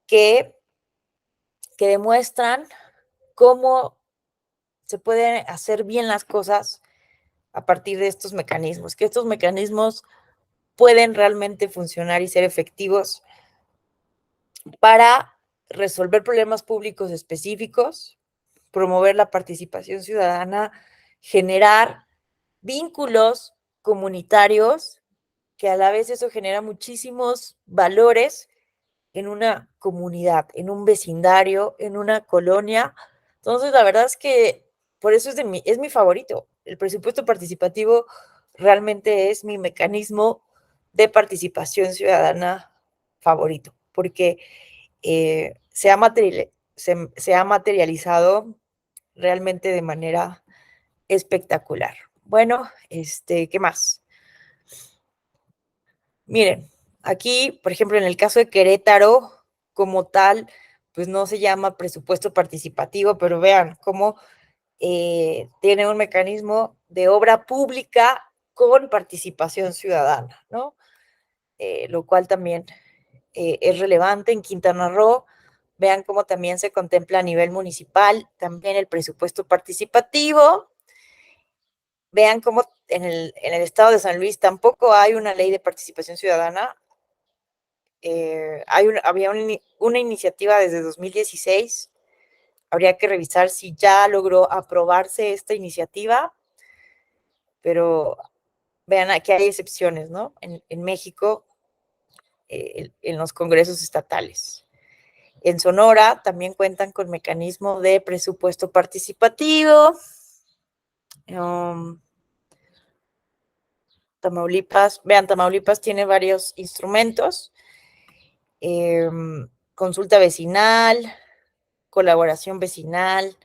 que demuestran cómo se pueden hacer bien las cosas a partir de estos mecanismos, que estos mecanismos pueden realmente funcionar y ser efectivos para resolver problemas públicos específicos, promover la participación ciudadana, generar vínculos comunitarios, que a la vez eso genera muchísimos valores en una comunidad, en un vecindario, en una colonia. Entonces, la verdad es que por eso es mi favorito. El presupuesto participativo realmente es mi mecanismo de participación ciudadana favorito, porque se ha materializado realmente de manera espectacular. Bueno, ¿qué más? Miren, aquí, por ejemplo, en el caso de Querétaro, como tal, pues no se llama presupuesto participativo, pero vean cómo tiene un mecanismo de obra pública con participación ciudadana, ¿no? Lo cual también es relevante en Quintana Roo. Vean cómo también se contempla a nivel municipal también el presupuesto participativo. Vean cómo en el estado de San Luis tampoco hay una ley de participación ciudadana, había una iniciativa desde 2016. Habría que revisar si ya logró aprobarse esta iniciativa, pero vean, aquí hay excepciones, ¿no? En México, en los congresos estatales. En Sonora también cuentan con mecanismo de presupuesto participativo. Tamaulipas tiene varios instrumentos. Consulta vecinal, colaboración vecinal,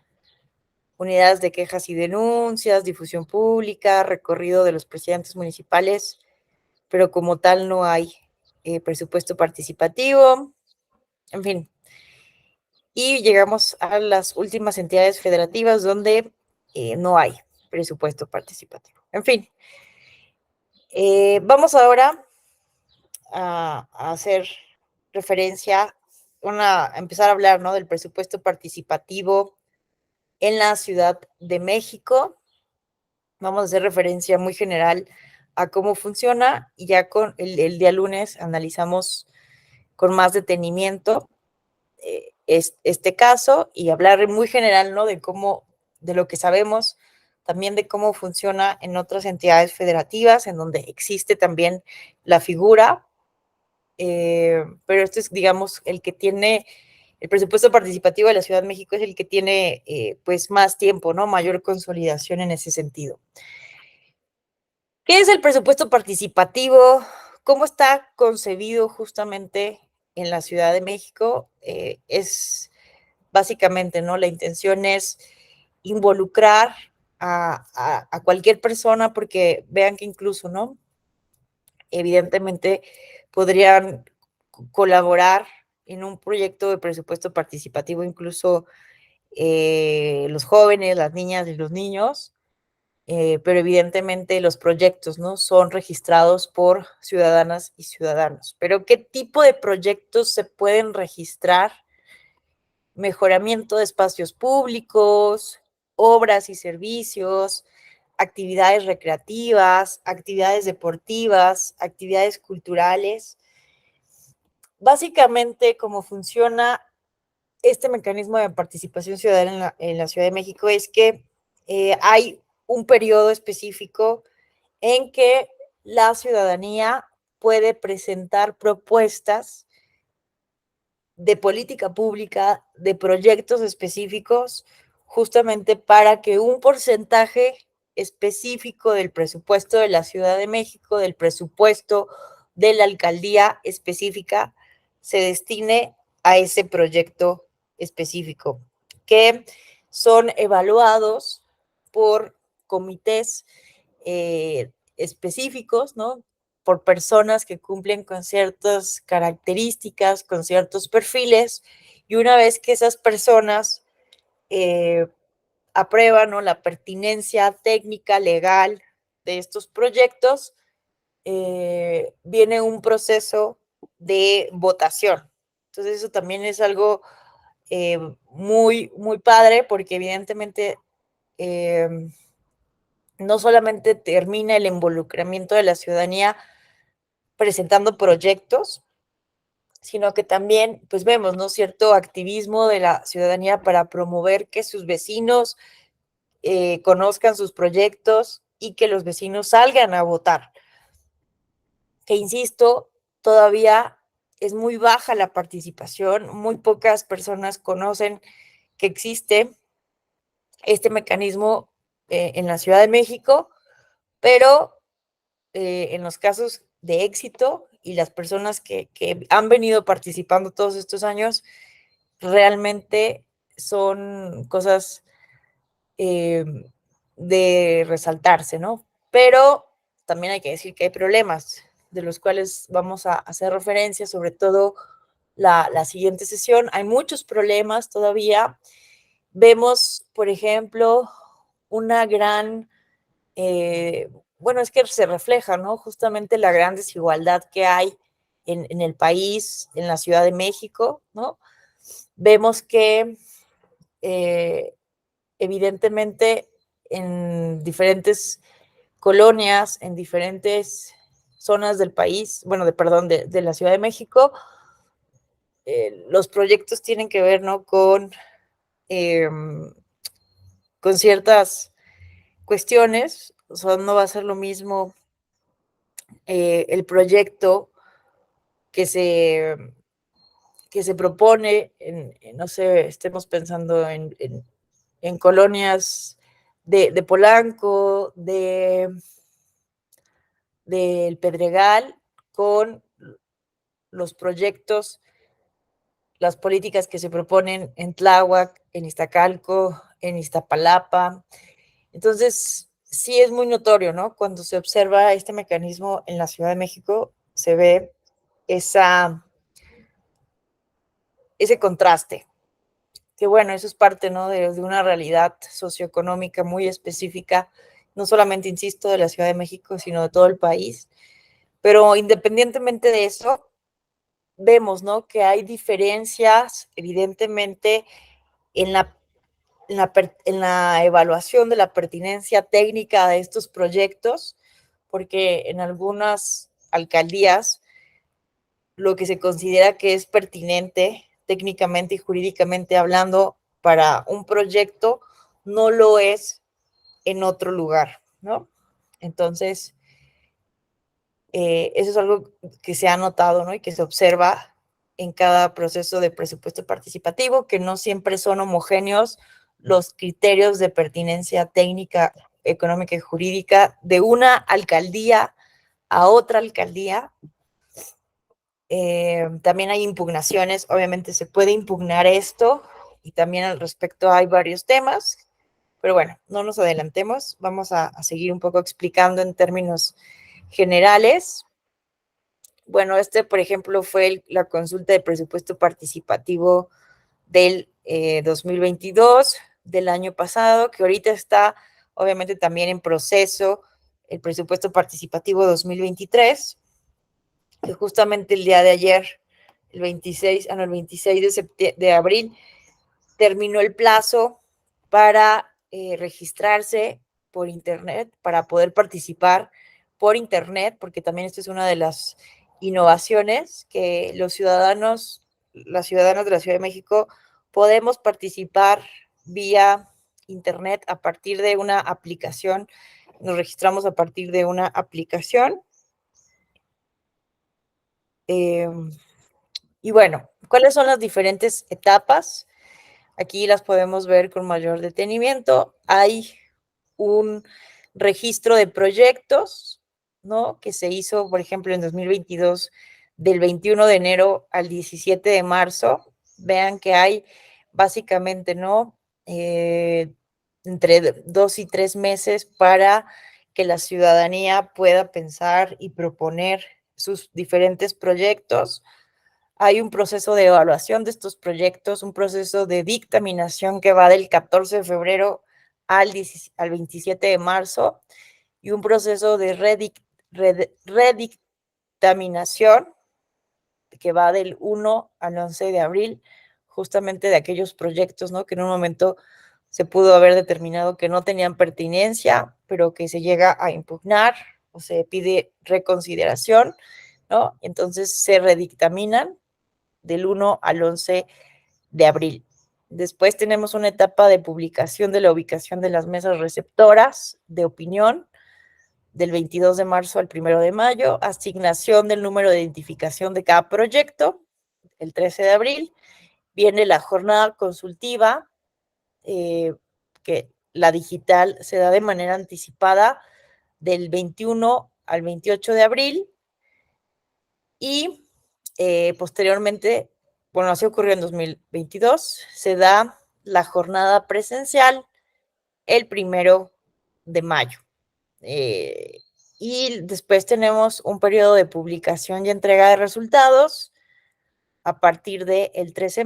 unidades de quejas y denuncias, difusión pública, recorrido de los presidentes municipales, pero como tal no hay presupuesto participativo, en fin. Y llegamos a las últimas entidades federativas donde no hay presupuesto participativo. En fin, vamos ahora a hacer referencia, empezar a hablar, ¿no?, del presupuesto participativo en la Ciudad de México. Vamos a hacer referencia muy general a cómo funciona y ya con el día lunes analizamos con más detenimiento este caso y hablar muy general, ¿no?, de cómo, de lo que sabemos, también de cómo funciona en otras entidades federativas, en donde existe también la figura, pero esto es, digamos, el que tiene el presupuesto participativo de la Ciudad de México, es el que tiene pues más tiempo, ¿no?, mayor consolidación en ese sentido. ¿Qué es el presupuesto participativo? ¿Cómo está concebido justamente en la Ciudad de México? Es básicamente, ¿no?, la intención es involucrar a cualquier persona, porque vean que incluso, ¿no?, evidentemente podrían colaborar en un proyecto de presupuesto participativo, incluso los jóvenes, las niñas y los niños, pero evidentemente los proyectos, ¿no?, son registrados por ciudadanas y ciudadanos. Pero ¿qué tipo de proyectos se pueden registrar? Mejoramiento de espacios públicos, obras y servicios, actividades recreativas, actividades deportivas, actividades culturales. Básicamente, cómo funciona este mecanismo de participación ciudadana en la Ciudad de México es que hay un periodo específico en que la ciudadanía puede presentar propuestas de política pública, de proyectos específicos, justamente para que un porcentaje específico del presupuesto de la Ciudad de México, del presupuesto de la alcaldía específica, se destine a ese proyecto específico, que son evaluados por comités específicos, ¿no?, por personas que cumplen con ciertas características, con ciertos perfiles, y una vez que esas personas aprueban, ¿no?, la pertinencia técnica, legal de estos proyectos, viene un proceso de votación. Entonces eso también es algo muy, muy padre, porque evidentemente no solamente termina el involucramiento de la ciudadanía presentando proyectos, sino que también, pues vemos, ¿no?, cierto activismo de la ciudadanía para promover que sus vecinos conozcan sus proyectos y que los vecinos salgan a votar. Que insisto, todavía es muy baja la participación, muy pocas personas conocen que existe este mecanismo en la Ciudad de México, pero en los casos de éxito y las personas que han venido participando todos estos años, realmente son cosas eh, de resaltarse, ¿no? Pero también hay que decir que hay problemas de los cuales vamos a hacer referencia, sobre todo la siguiente sesión. Hay muchos problemas todavía. Vemos, por ejemplo, una gran bueno, es que se refleja, ¿no?, justamente la gran desigualdad que hay en el país, en la Ciudad de México, ¿no? Vemos que evidentemente en diferentes colonias, en diferentes zonas del país, bueno, de la Ciudad de México, los proyectos tienen que ver, ¿no?, con ciertas cuestiones. O sea, no va a ser lo mismo el proyecto que se propone, no sé, estemos pensando en colonias de Polanco, del Pedregal, con los proyectos, las políticas que se proponen en Tláhuac, en Iztacalco, en Iztapalapa. Entonces, sí es muy notorio, ¿no? Cuando se observa este mecanismo en la Ciudad de México, se ve ese contraste. Que bueno, eso es parte, ¿no?, de una realidad socioeconómica muy específica, no solamente, insisto, de la Ciudad de México, sino de todo el país. Pero independientemente de eso, vemos, ¿no?, que hay diferencias, evidentemente, en la evaluación de la pertinencia técnica de estos proyectos, porque en algunas alcaldías lo que se considera que es pertinente técnicamente y jurídicamente hablando para un proyecto no lo es en otro lugar, ¿no? Entonces, eso es algo que se ha notado, ¿no?, y que se observa en cada proceso de presupuesto participativo, que no siempre son homogéneos los criterios de pertinencia técnica, económica y jurídica de una alcaldía a otra alcaldía. También hay impugnaciones, obviamente se puede impugnar esto, y también al respecto hay varios temas, pero bueno, no nos adelantemos, vamos a seguir un poco explicando en términos generales. Bueno, por ejemplo, fue la consulta de presupuesto participativo del 2022, del año pasado, que ahorita está obviamente también en proceso el presupuesto participativo 2023, que justamente el día de ayer, el 26 de abril, terminó el plazo para registrarse por internet, para poder participar por internet, porque también esto es una de las innovaciones, que las ciudadanas de la Ciudad de México podemos participar vía internet a partir de una aplicación. Nos registramos a partir de una aplicación. Y bueno, ¿cuáles son las diferentes etapas? Aquí las podemos ver con mayor detenimiento. Hay un registro de proyectos, ¿no?, que se hizo, por ejemplo, en 2022, del 21 de enero al 17 de marzo. Vean que hay básicamente, ¿no?, entre 2 y 3 meses para que la ciudadanía pueda pensar y proponer sus diferentes proyectos. Hay un proceso de evaluación de estos proyectos, un proceso de dictaminación que va del 14 de febrero al 27 de marzo, y un proceso de redictaminación que va del 1 al 11 de abril, justamente de aquellos proyectos, ¿no?, que en un momento se pudo haber determinado que no tenían pertinencia, pero que se llega a impugnar o se pide reconsideración, ¿no? Entonces se redictaminan del 1 al 11 de abril. Después tenemos una etapa de publicación de la ubicación de las mesas receptoras de opinión, del 22 de marzo al 1 de mayo, asignación del número de identificación de cada proyecto, el 13 de abril, viene la jornada consultiva, que la digital se da de manera anticipada del 21 al 28 de abril, y posteriormente, bueno, así ocurrió en 2022, se da la jornada presencial el 1 de mayo. Y después tenemos un periodo de publicación y entrega de resultados a partir del 3 de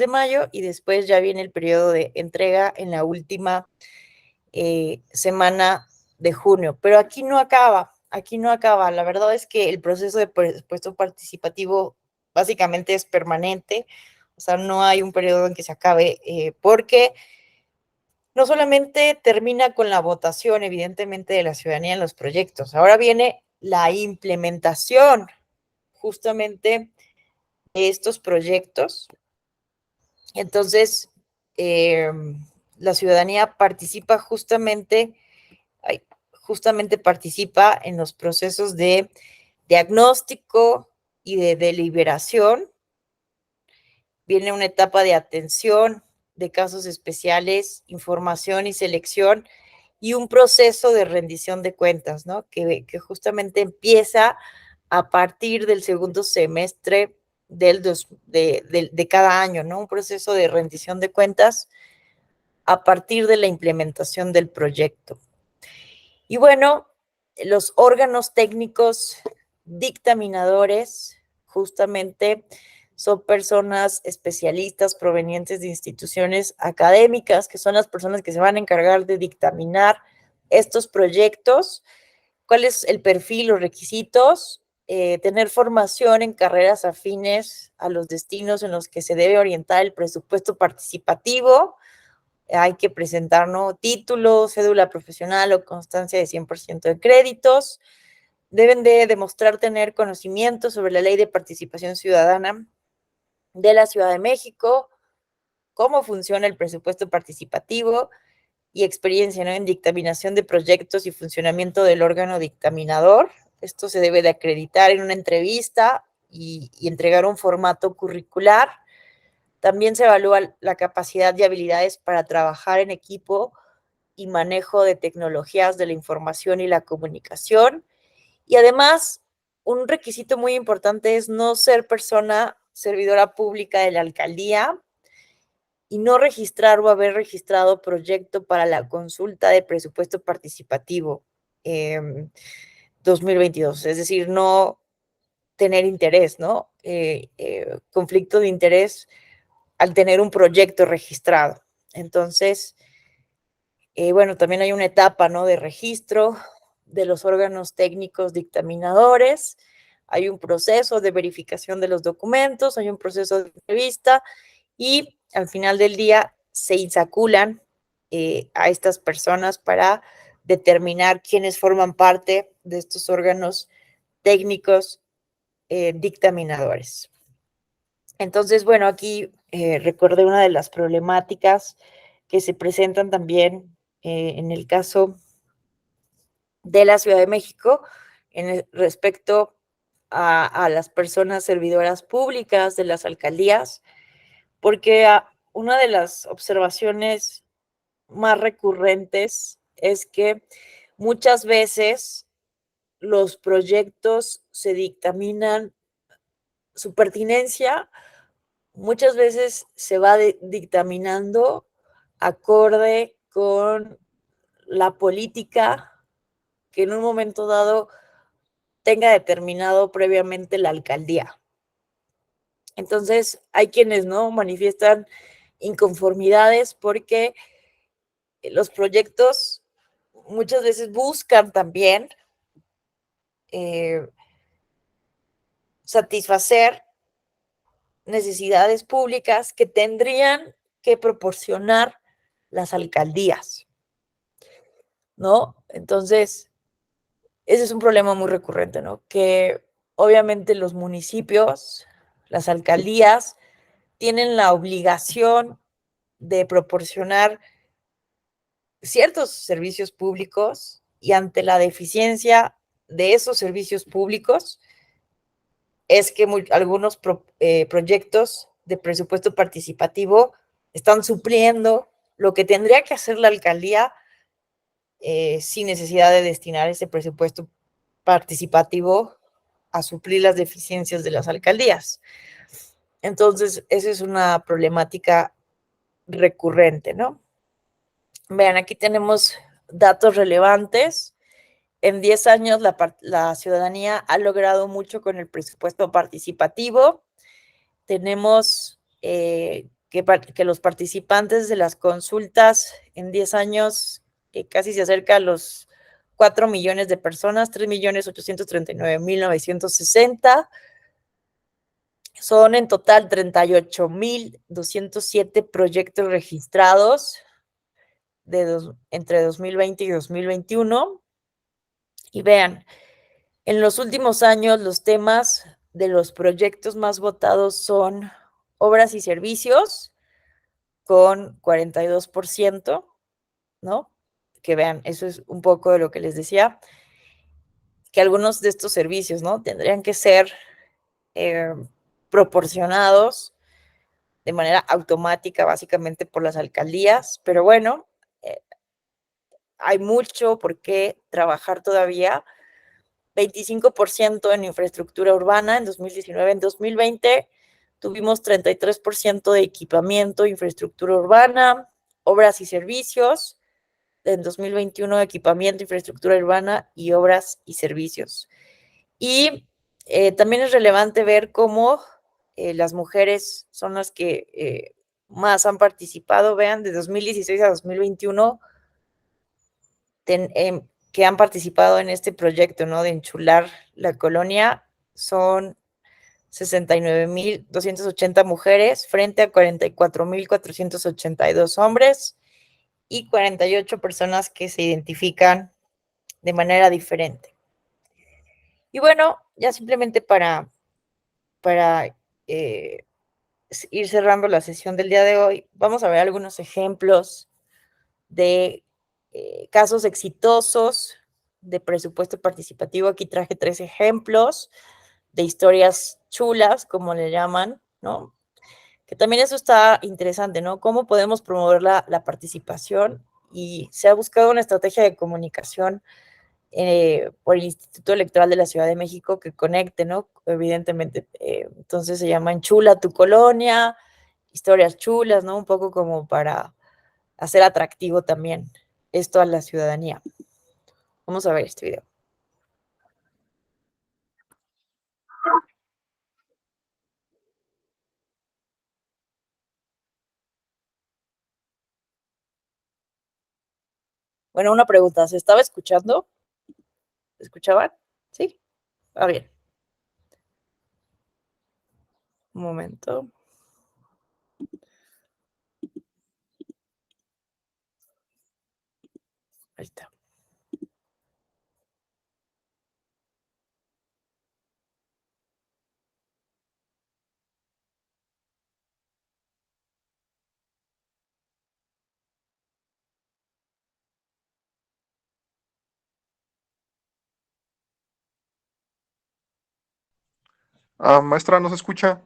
mayo, y después ya viene el periodo de entrega en la última semana de junio. Pero aquí no acaba. La verdad es que el proceso de presupuesto participativo básicamente es permanente, o sea, no hay un periodo en que se acabe, porque no solamente termina con la votación, evidentemente, de la ciudadanía en los proyectos, ahora viene la implementación justamente de estos proyectos. Entonces, la ciudadanía participa justamente participa en los procesos de diagnóstico y de deliberación. Viene una etapa de atención de casos especiales, información y selección, y un proceso de rendición de cuentas, ¿no? Que justamente empieza a partir del segundo semestre de cada año, ¿no? Un proceso de rendición de cuentas a partir de la implementación del proyecto. Y bueno, los órganos técnicos dictaminadores justamente son personas especialistas provenientes de instituciones académicas, que son las personas que se van a encargar de dictaminar estos proyectos. ¿Cuál es el perfil, los requisitos? Tener formación en carreras afines a los destinos en los que se debe orientar el presupuesto participativo. Hay que presentar, ¿no?, título, cédula profesional o constancia de 100% de créditos. Deben de demostrar tener conocimiento sobre la Ley de Participación Ciudadana de la Ciudad de México, cómo funciona el presupuesto participativo y experiencia, ¿no?, en dictaminación de proyectos y funcionamiento del órgano dictaminador. Esto se debe de acreditar en una entrevista y entregar un formato curricular. También se evalúa la capacidad y habilidades para trabajar en equipo y manejo de tecnologías de la información y la comunicación. Y además, un requisito muy importante es no ser persona servidora pública de la alcaldía y no registrar o haber registrado proyecto para la consulta de presupuesto participativo 2022. Es decir, no tener interés, ¿no? Conflicto de interés al tener un proyecto registrado. Entonces, bueno, también hay una etapa, ¿no?, de registro de los órganos técnicos dictaminadores, hay un proceso de verificación de los documentos, hay un proceso de entrevista y al final del día se insaculan a estas personas para determinar quiénes forman parte de estos órganos técnicos dictaminadores. Entonces, bueno, aquí recordé una de las problemáticas que se presentan también en el caso de la Ciudad de México respecto a las personas servidoras públicas de las alcaldías, porque una de las observaciones más recurrentes es que muchas veces los proyectos se dictaminan, su pertinencia muchas veces se va dictaminando acorde con la política que en un momento dado tenga determinado previamente la alcaldía. Entonces, hay quienes no manifiestan inconformidades porque los proyectos muchas veces buscan también satisfacer necesidades públicas que tendrían que proporcionar las alcaldías, ¿no? Entonces, ese es un problema muy recurrente, ¿no? Que obviamente los municipios, las alcaldías, tienen la obligación de proporcionar ciertos servicios públicos y ante la deficiencia de esos servicios públicos es que algunos proyectos de presupuesto participativo están supliendo lo que tendría que hacer la alcaldía sin necesidad de destinar ese presupuesto participativo a suplir las deficiencias de las alcaldías. Entonces, esa es una problemática recurrente, ¿no? Vean, aquí tenemos datos relevantes. En 10 años la ciudadanía ha logrado mucho con el presupuesto participativo. Tenemos que los participantes de las consultas en 10 años casi se acerca a los 4 millones de personas, 3.839.960. Son en total 38.207 proyectos registrados entre 2020 y 2021. Y vean, En los últimos años, los temas de los proyectos más votados son obras y servicios, con 42%, ¿no? Que vean, eso es un poco de lo que les decía, que algunos de estos servicios, ¿no? Tendrían que ser proporcionados de manera automática, básicamente por las alcaldías, pero bueno, hay mucho por qué trabajar todavía. 25% en infraestructura urbana en 2019. En 2020 tuvimos 33% de equipamiento, infraestructura urbana, obras y servicios. En 2021, equipamiento, infraestructura urbana y obras y servicios. Y también es relevante ver cómo las mujeres son las que más han participado. Vean, de 2016 a 2021, que han participado en este proyecto, ¿no? De enchular la colonia, son 69,280 mujeres frente a 44,482 hombres y 48 personas que se identifican de manera diferente. Y bueno, ya simplemente para ir cerrando la sesión del día de hoy, vamos a ver algunos ejemplos de casos exitosos de presupuesto participativo. Aquí traje 3 ejemplos de historias chulas, como le llaman, ¿no? Que también eso está interesante, ¿no? ¿Cómo podemos promover la participación? Y se ha buscado una estrategia de comunicación por el Instituto Electoral de la Ciudad de México que conecte, ¿no? Evidentemente, entonces se llama Enchula tu colonia, historias chulas, ¿no? Un poco como para hacer atractivo también esto a la ciudadanía. Vamos a ver este video. Bueno, una pregunta, ¿se estaba escuchando? ¿Se escuchaban? Sí, va bien. Un momento. Ahí está. Maestra, ¿no se escucha?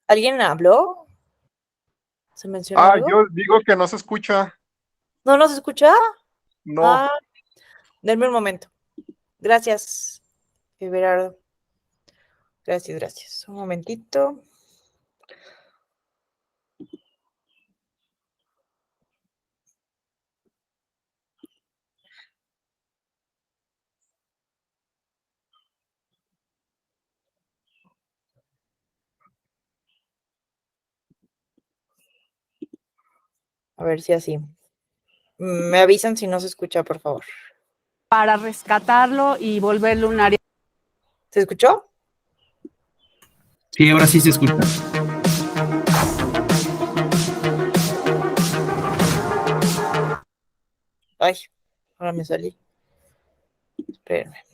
¿Alguien habló? ¿Se mencionó algo? Yo digo que no se escucha. ¿No nos escucha? No. Ah, denme un momento. Gracias, Everardo. Gracias, gracias. Un momentito. A ver si así. Me avisan si no se escucha, por favor. Para rescatarlo y volverlo un área. ¿Se escuchó? Sí, ahora sí se escucha. Ay, ahora me salí. Espérenme.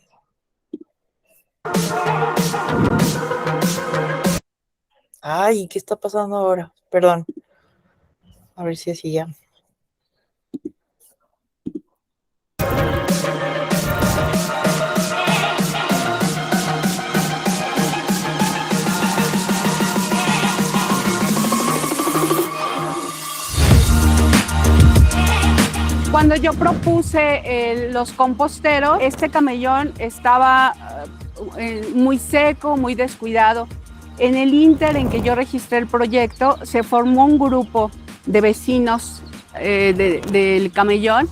Ay, ¿qué está pasando ahora? Perdón. A ver si así ya. Cuando yo propuse los composteros, este camellón estaba muy seco, muy descuidado. En el ínter en que yo registré el proyecto, se formó un grupo de vecinos del camellón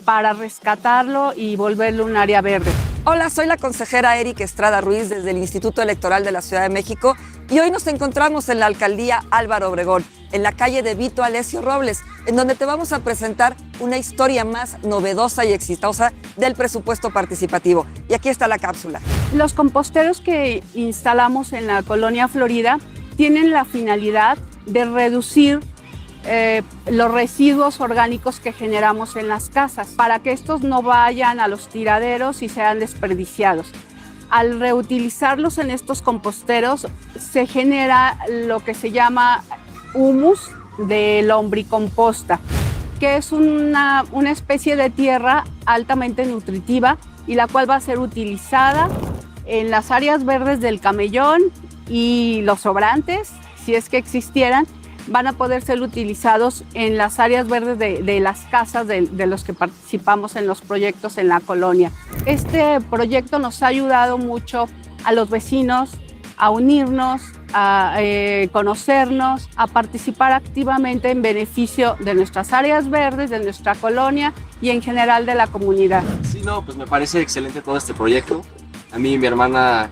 para rescatarlo y volverlo un área verde. Hola, soy la consejera Erika Estrada Ruiz desde el Instituto Electoral de la Ciudad de México y hoy nos encontramos en la alcaldía Álvaro Obregón, en la calle de Vito Alessio Robles, en donde te vamos a presentar una historia más novedosa y exitosa del presupuesto participativo. Y aquí está la cápsula. Los composteros que instalamos en la colonia Florida tienen la finalidad de reducir los residuos orgánicos que generamos en las casas, para que estos no vayan a los tiraderos y sean desperdiciados. Al reutilizarlos en estos composteros se genera lo que se llama humus de lombricomposta, que es una especie de tierra altamente nutritiva y la cual va a ser utilizada en las áreas verdes del camellón, y los sobrantes, si es que existieran, van a poder ser utilizados en las áreas verdes de las casas de los que participamos en los proyectos en la colonia. Este proyecto nos ha ayudado mucho a los vecinos a unirnos, a conocernos, a participar activamente en beneficio de nuestras áreas verdes, de nuestra colonia y en general de la comunidad. Sí, no, pues me parece excelente todo este proyecto. A mí mi hermana,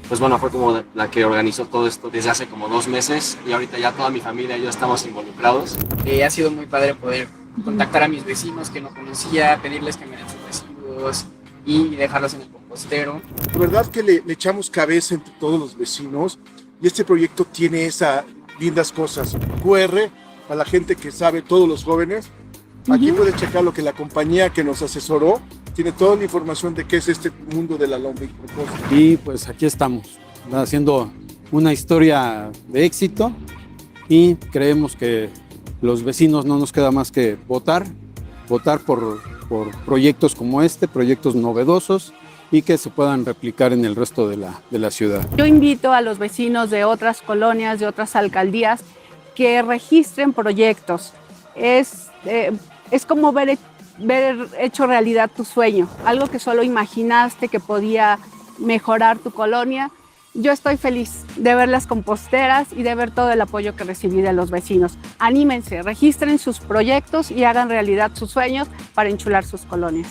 pues bueno, fue como la que organizó todo esto desde hace como 2 meses y ahorita ya toda mi familia y yo estamos involucrados. Ha sido muy padre poder contactar a mis vecinos que no conocía, pedirles que me den sus residuos y dejarlos en el compostero. La verdad que le echamos cabeza entre todos los vecinos y este proyecto tiene esas lindas cosas. QR, a la gente que sabe, todos los jóvenes, aquí puede checar lo que la compañía que nos asesoró tiene toda la información de qué es este mundo de la lombricomposta. Y pues aquí estamos, haciendo una historia de éxito y creemos que los vecinos no nos queda más que votar por proyectos como este, proyectos novedosos y que se puedan replicar en el resto de la ciudad. Yo invito a los vecinos de otras colonias, de otras alcaldías, que registren proyectos. Es como ver hecho realidad tu sueño, algo que solo imaginaste que podía mejorar tu colonia. Yo estoy feliz de ver las composteras y de ver todo el apoyo que recibí de los vecinos. Anímense, registren sus proyectos y hagan realidad sus sueños para enchular sus colonias.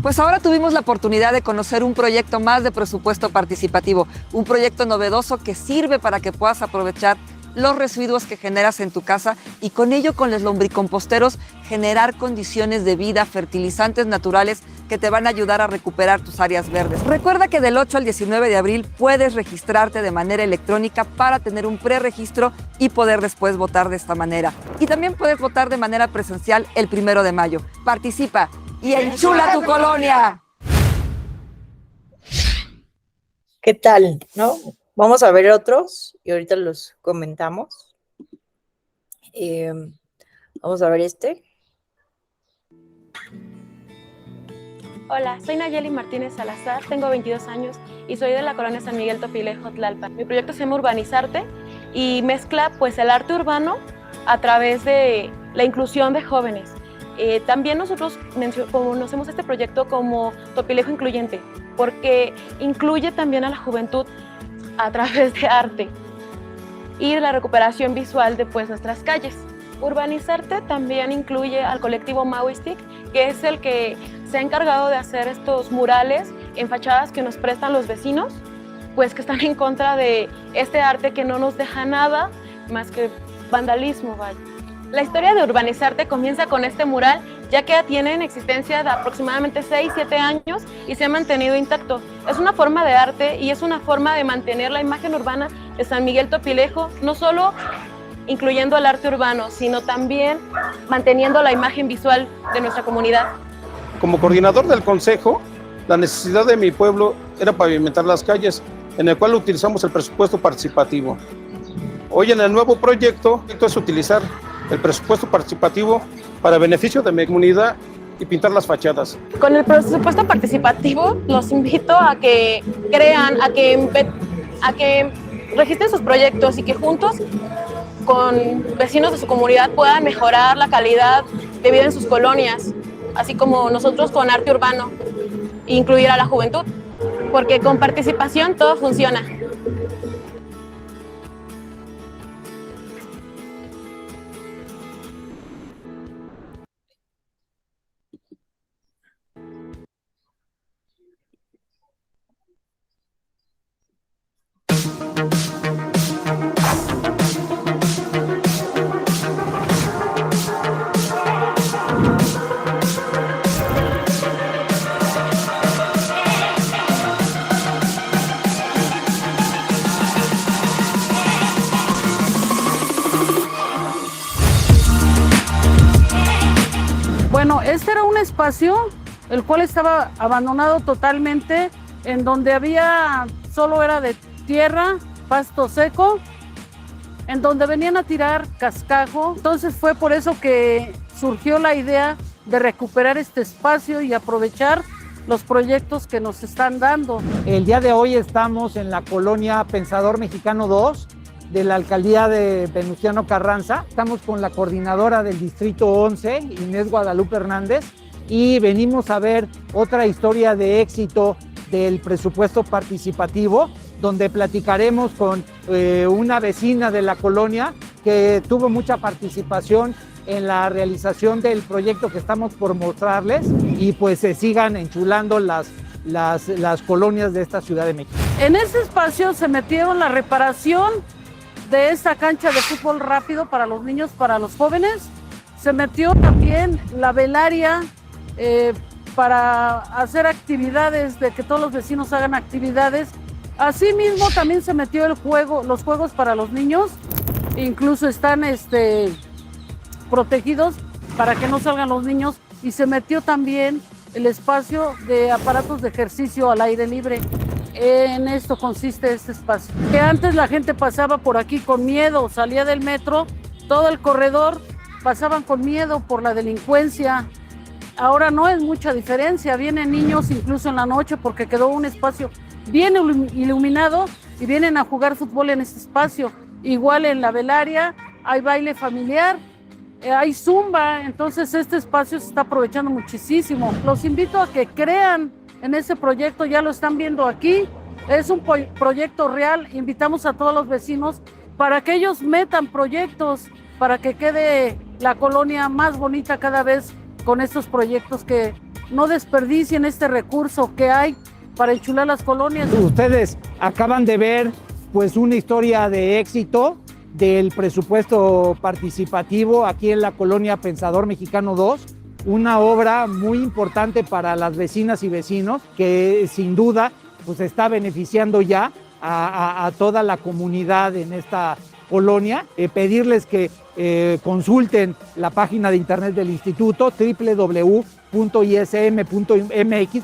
Pues ahora tuvimos la oportunidad de conocer un proyecto más de presupuesto participativo, un proyecto novedoso que sirve para que puedas aprovechar los residuos que generas en tu casa y con ello, con los lombricomposteros, generar condiciones de vida, fertilizantes naturales que te van a ayudar a recuperar tus áreas verdes. Recuerda que del 8 al 19 de abril puedes registrarte de manera electrónica para tener un preregistro y poder después votar de esta manera. Y también puedes votar de manera presencial el 1 de mayo. Participa y enchula tu colonia. ¿Qué tal, no? Vamos a ver otros y ahorita los comentamos. Vamos a ver este. Hola, soy Nayeli Martínez Salazar, tengo 22 años y soy de la colonia San Miguel Topilejo, Tlalpan. Mi proyecto se llama Urbanizarte y mezcla pues el arte urbano a través de la inclusión de jóvenes. También nosotros conocemos este proyecto como Topilejo Incluyente, porque incluye también a la juventud a través de arte y la recuperación visual de pues, nuestras calles. Urbanizarte también incluye al colectivo Maoistic, que es el que se ha encargado de hacer estos murales en fachadas que nos prestan los vecinos, pues que están en contra de este arte que no nos deja nada más que vandalismo, vaya. La historia de Urbanizarte comienza con este mural, ya que tiene en existencia de aproximadamente 6-7 años y se ha mantenido intacto. Es una forma de arte y es una forma de mantener la imagen urbana de San Miguel Topilejo, no solo incluyendo el arte urbano, sino también manteniendo la imagen visual de nuestra comunidad. Como coordinador del consejo, la necesidad de mi pueblo era pavimentar las calles, en el cual utilizamos el presupuesto participativo. Hoy en el nuevo proyecto es utilizar el presupuesto participativo para beneficio de mi comunidad y pintar las fachadas. Con el presupuesto participativo los invito a que crean, a que registren sus proyectos y que juntos con vecinos de su comunidad puedan mejorar la calidad de vida en sus colonias, así como nosotros con arte urbano, e incluir a la juventud, porque con participación todo funciona. un espacio el cual estaba abandonado totalmente, en donde solo era de tierra, pasto seco, en donde venían a tirar cascajo. Entonces fue por eso que surgió la idea de recuperar este espacio y aprovechar los proyectos que nos están dando. El día de hoy estamos en la colonia Pensador Mexicano 2 de la alcaldía de Venustiano Carranza. Estamos con la coordinadora del distrito 11, Inés Guadalupe Hernández, y venimos a ver otra historia de éxito del presupuesto participativo, donde platicaremos con una vecina de la colonia que tuvo mucha participación en la realización del proyecto que estamos por mostrarles, y pues se sigan enchulando las colonias de esta Ciudad de México. En ese espacio se metieron la reparación de esta cancha de fútbol rápido para los niños, para los jóvenes. Se metió también la velaria para hacer actividades, de que todos los vecinos hagan actividades. Asimismo también se metió los juegos para los niños, incluso están protegidos para que no salgan los niños, y se metió también el espacio de aparatos de ejercicio al aire libre. En esto consiste este espacio. Que antes la gente pasaba por aquí con miedo, salía del metro, todo el corredor pasaban con miedo por la delincuencia. Ahora no es mucha diferencia, vienen niños incluso en la noche porque quedó un espacio bien iluminado y vienen a jugar fútbol en este espacio. Igual en la velaria hay baile familiar, hay zumba, entonces este espacio se está aprovechando muchísimo. Los invito a que crean en ese proyecto, ya lo están viendo aquí, es un proyecto real. Invitamos a todos los vecinos para que ellos metan proyectos, para que quede la colonia más bonita cada vez con estos proyectos, que no desperdicien este recurso que hay para enchular las colonias. Ustedes acaban de ver pues una historia de éxito del presupuesto participativo aquí en la colonia Pensador Mexicano 2, una obra muy importante para las vecinas y vecinos que sin duda pues está beneficiando ya a toda la comunidad en esta colonia. Pedirles que consulten la página de internet del instituto www.ism.mx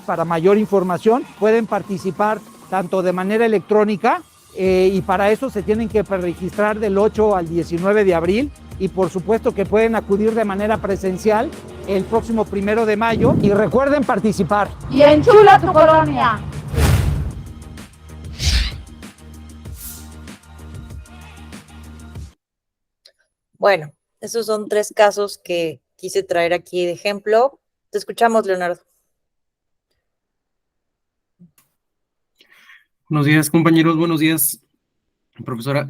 para mayor información. Pueden participar tanto de manera electrónica y para eso se tienen que registrar del 8 al 19 de abril, y por supuesto que pueden acudir de manera presencial el próximo 1 de mayo, y recuerden participar. Y enchula tu colonia. Bueno, esos son 3 casos que quise traer aquí de ejemplo. Te escuchamos, Leonardo. Buenos días, compañeros. Buenos días, profesora.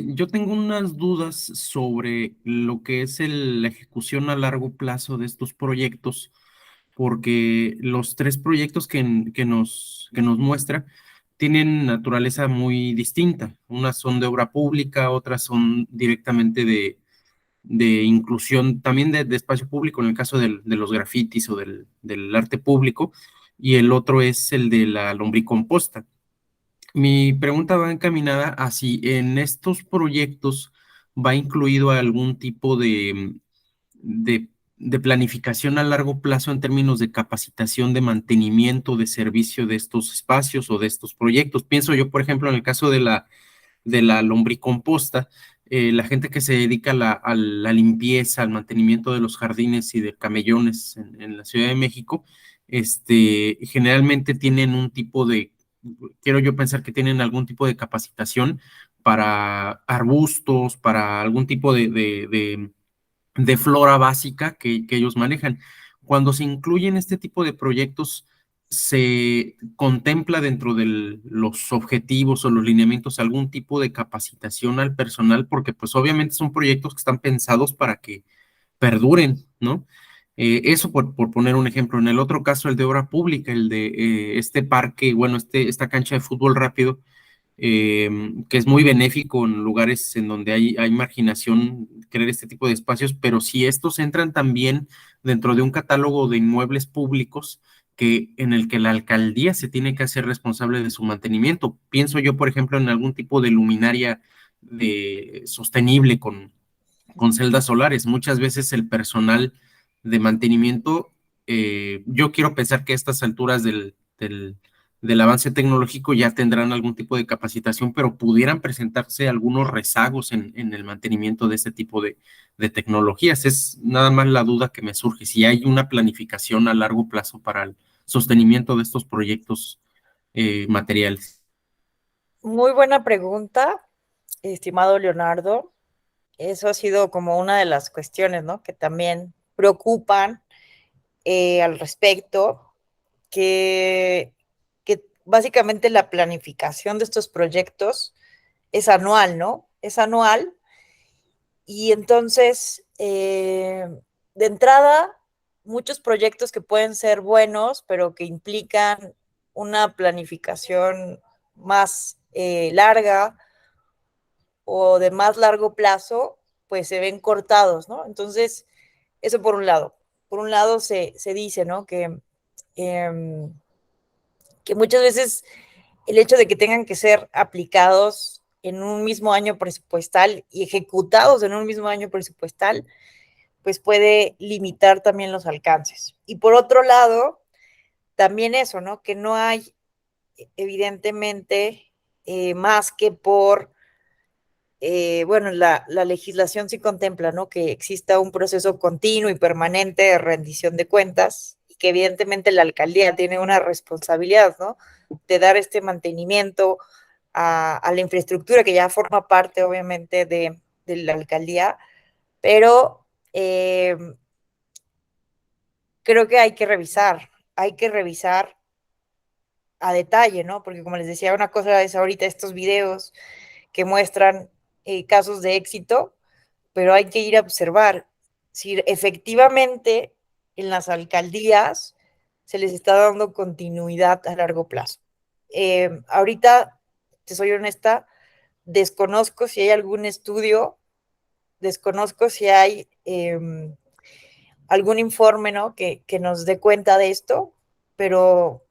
Yo tengo unas dudas sobre lo que es la ejecución a largo plazo de estos proyectos, porque los 3 proyectos que nos muestra tienen naturaleza muy distinta. Unas son de obra pública, otras son directamente de inclusión, también de espacio público, en el caso de los grafitis o del arte público, y el otro es el de la lombricomposta. Mi pregunta va encaminada a si en estos proyectos va incluido algún tipo de planificación a largo plazo en términos de capacitación, de mantenimiento, de servicio de estos espacios o de estos proyectos. Pienso yo, por ejemplo, en el caso de la lombricomposta, la gente que se dedica a la limpieza, al mantenimiento de los jardines y de camellones en la Ciudad de México, generalmente tienen un tipo de, quiero yo pensar que tienen algún tipo de capacitación para arbustos, para algún tipo de flora básica que ellos manejan. Cuando se incluyen este tipo de proyectos, ¿se contempla dentro de los objetivos o los lineamientos algún tipo de capacitación al personal? Porque pues obviamente son proyectos que están pensados para que perduren, ¿no? Eso por poner un ejemplo. En el otro caso, el de obra pública, el de este parque, bueno, esta cancha de fútbol rápido, que es muy benéfico en lugares en donde hay marginación, crear este tipo de espacios, pero si estos entran también dentro de un catálogo de inmuebles públicos en el que la alcaldía se tiene que hacer responsable de su mantenimiento. Pienso yo, por ejemplo, en algún tipo de luminaria sostenible con celdas solares. Muchas veces el personal de mantenimiento yo quiero pensar que a estas alturas del avance tecnológico ya tendrán algún tipo de capacitación, pero pudieran presentarse algunos rezagos en el mantenimiento de este tipo de tecnologías. Es nada más la duda que me surge, si hay una planificación a largo plazo para el sostenimiento de estos proyectos materiales. Muy buena pregunta, estimado Leonardo. Eso ha sido como una de las cuestiones, ¿no?, que también preocupan al respecto, que básicamente la planificación de estos proyectos es anual, ¿no? Es anual. Y entonces, de entrada, muchos proyectos que pueden ser buenos, pero que implican una planificación más larga o de más largo plazo, pues se ven cortados, ¿no? Entonces, eso por un lado. Por un lado se dice, ¿no?, que muchas veces el hecho de que tengan que ser aplicados en un mismo año presupuestal y ejecutados en un mismo año presupuestal, pues puede limitar también los alcances. Y por otro lado, también eso, ¿no?, que no hay evidentemente más que por, bueno, la legislación sí contempla, ¿no?, que exista un proceso continuo y permanente de rendición de cuentas, y que evidentemente la alcaldía tiene una responsabilidad, ¿no?, de dar este mantenimiento a la infraestructura que ya forma parte, obviamente, de la alcaldía, pero creo que hay que revisar a detalle, ¿no? Porque como les decía, una cosa es ahorita estos videos que muestran casos de éxito, pero hay que ir a observar si efectivamente en las alcaldías se les está dando continuidad a largo plazo. Ahorita, te soy honesta, desconozco si hay algún estudio, desconozco si hay algún informe, ¿no?, que nos dé cuenta de esto, pero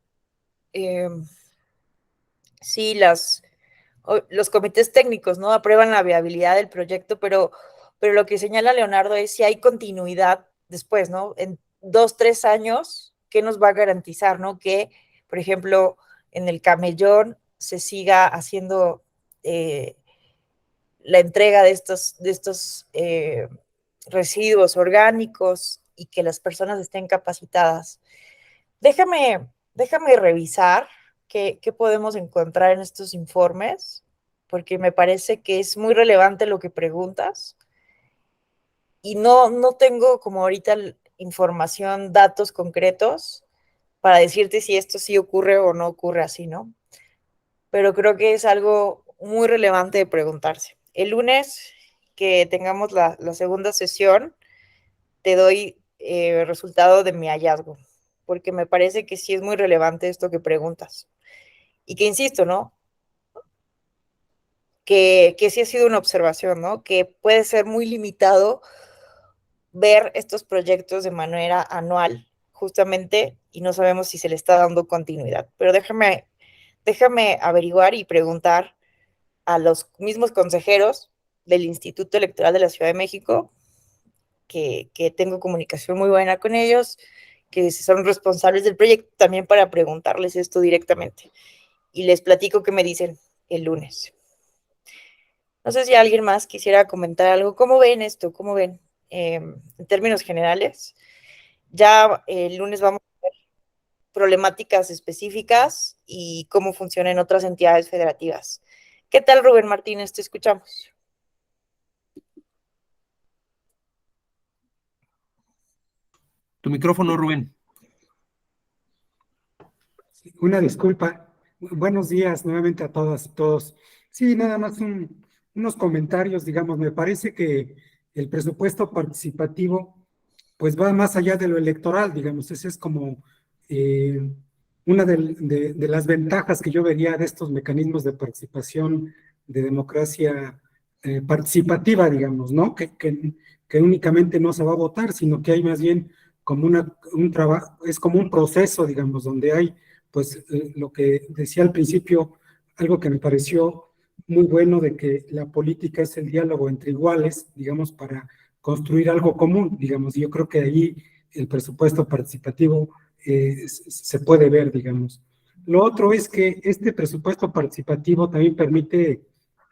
sí, los comités técnicos, ¿no?, aprueban la viabilidad del proyecto, pero lo que señala Leonardo es si hay continuidad después, ¿no? En 2, 3 años, ¿qué nos va a garantizar, ¿no? Que, por ejemplo, en el Camellón se siga haciendo la entrega de estos residuos orgánicos y que las personas estén capacitadas. Déjame revisar qué podemos encontrar en estos informes, porque me parece que es muy relevante lo que preguntas. Y no tengo como ahorita información, datos concretos para decirte si esto sí ocurre o no ocurre así, ¿no? Pero creo que es algo muy relevante de preguntarse. El lunes que tengamos la segunda sesión, te doy resultado de mi hallazgo, porque me parece que sí es muy relevante esto que preguntas. Y que insisto, ¿no?, que sí ha sido una observación, ¿no?, que puede ser muy limitado ver estos proyectos de manera anual, justamente, y no sabemos si se le está dando continuidad. Pero déjame averiguar y preguntar a los mismos consejeros del Instituto Electoral de la Ciudad de México, que tengo comunicación muy buena con ellos, que son responsables del proyecto, también para preguntarles esto directamente. Y les platico qué me dicen el lunes. No sé si alguien más quisiera comentar algo. ¿Cómo ven esto? ¿Cómo ven? En términos generales, ya el lunes vamos a ver problemáticas específicas y cómo funcionan en otras entidades federativas. ¿Qué tal, Rubén Martínez? Te escuchamos. Tu micrófono, Rubén. Una disculpa. Buenos días nuevamente a todas y todos. Sí, nada más unos comentarios, digamos, me parece que el presupuesto participativo pues va más allá de lo electoral, digamos, esa es como una de las ventajas que yo vería de estos mecanismos de participación, de democracia participativa, digamos, ¿no? Que únicamente no se va a votar, sino que hay más bien como un trabajo, es como un proceso, digamos, donde hay, pues, lo que decía al principio, algo que me pareció muy bueno, de que la política es el diálogo entre iguales, digamos, para construir algo común, digamos. Yo creo que ahí el presupuesto participativo se puede ver, digamos. Lo otro es que este presupuesto participativo también permite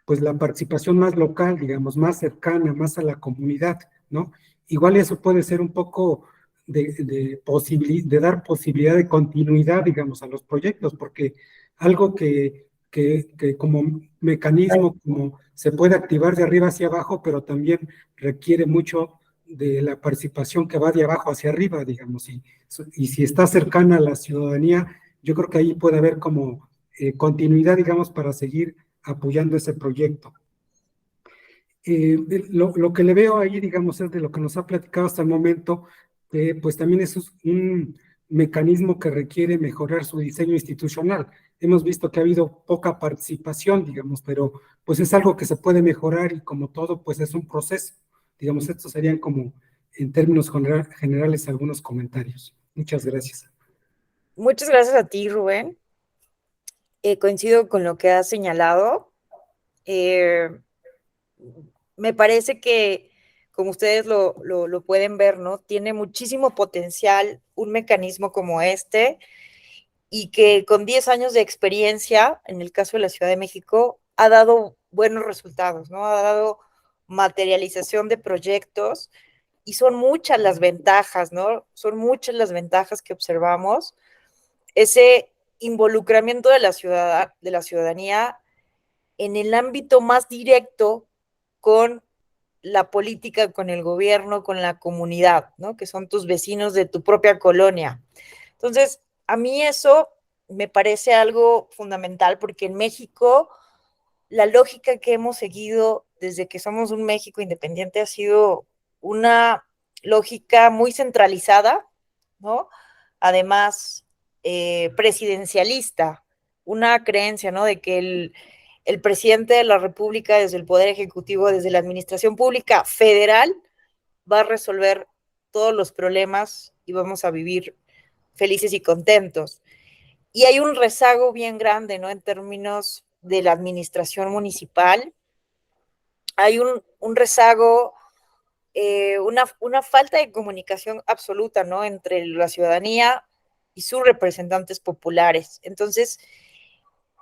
pues la participación más local, digamos, más cercana, más a la comunidad, ¿no? Igual eso puede ser un poco de dar posibilidad de continuidad, digamos, a los proyectos, porque algo que como mecanismo como se puede activar de arriba hacia abajo, pero también requiere mucho de la participación que va de abajo hacia arriba, digamos, y si está cercana a la ciudadanía, yo creo que ahí puede haber como continuidad, digamos, para seguir apoyando ese proyecto. Lo que le veo ahí, digamos, es de lo que nos ha platicado hasta el momento, pues también es un mecanismo que requiere mejorar su diseño institucional. Hemos visto que ha habido poca participación, digamos, pero pues es algo que se puede mejorar y como todo, pues es un proceso. Digamos, estos serían como, en términos generales, algunos comentarios. Muchas gracias. Muchas gracias a ti, Rubén. Coincido con lo que has señalado. Me parece que, como ustedes lo pueden ver, ¿no? Tiene muchísimo potencial un mecanismo como este y que con 10 años de experiencia, en el caso de la Ciudad de México, ha dado buenos resultados, ¿no? Ha dado materialización de proyectos y son muchas las ventajas, ¿no? Son muchas las ventajas que observamos. Ese involucramiento de la ciudadanía en el ámbito más directo con la política, con el gobierno, con la comunidad, ¿no? Que son tus vecinos de tu propia colonia. Entonces, a mí eso me parece algo fundamental porque en México la lógica que hemos seguido desde que somos un México independiente ha sido una lógica muy centralizada, ¿no? Además, presidencialista, una creencia, ¿no? De que el presidente de la República, desde el Poder Ejecutivo, desde la Administración Pública Federal, va a resolver todos los problemas y vamos a vivir felices y contentos. Y hay un rezago bien grande, ¿no? En términos de la administración municipal. Hay un rezago, una falta de comunicación absoluta, ¿no? Entre la ciudadanía y sus representantes populares. Entonces,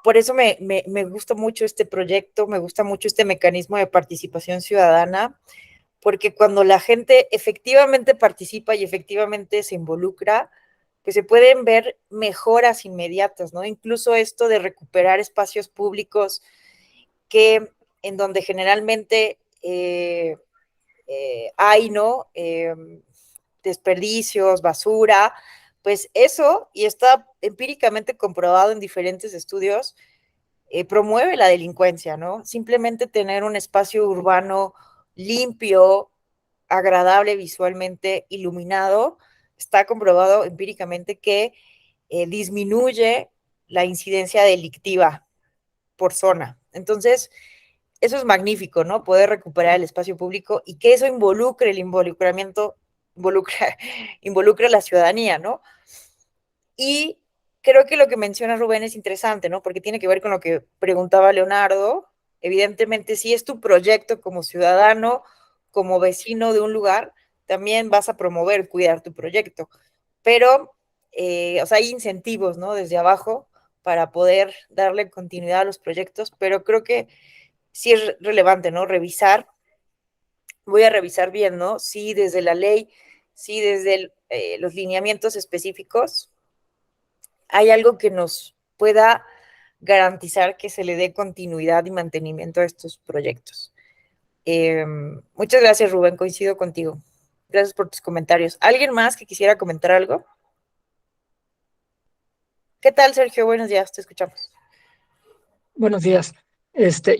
por eso me gusta mucho este proyecto, me gusta mucho este mecanismo de participación ciudadana, porque cuando la gente efectivamente participa y efectivamente se involucra, pues se pueden ver mejoras inmediatas, ¿no? Incluso esto de recuperar espacios públicos en donde generalmente hay, ¿no? Desperdicios, basura, pues eso, y está empíricamente comprobado en diferentes estudios, promueve la delincuencia, ¿no? Simplemente tener un espacio urbano limpio, agradable visualmente, iluminado, está comprobado empíricamente que disminuye la incidencia delictiva por zona. Entonces, eso es magnífico, ¿no? Poder recuperar el espacio público y que eso involucre el involucramiento, involucre a la ciudadanía, ¿no? Y creo que lo que menciona Rubén es interesante, ¿no? Porque tiene que ver con lo que preguntaba Leonardo. Evidentemente, si es tu proyecto como ciudadano, como vecino de un lugar, también vas a promover, cuidar tu proyecto. Pero, o sea, hay incentivos, ¿no? Desde abajo para poder darle continuidad a los proyectos, pero creo que sí es relevante, ¿no? Voy a revisar bien, ¿no? Sí, desde la ley, sí, desde los lineamientos específicos, hay algo que nos pueda garantizar que se le dé continuidad y mantenimiento a estos proyectos. Muchas gracias, Rubén, coincido contigo. Gracias por tus comentarios. ¿Alguien más que quisiera comentar algo? ¿Qué tal, Sergio? Buenos días, te escuchamos. Buenos días.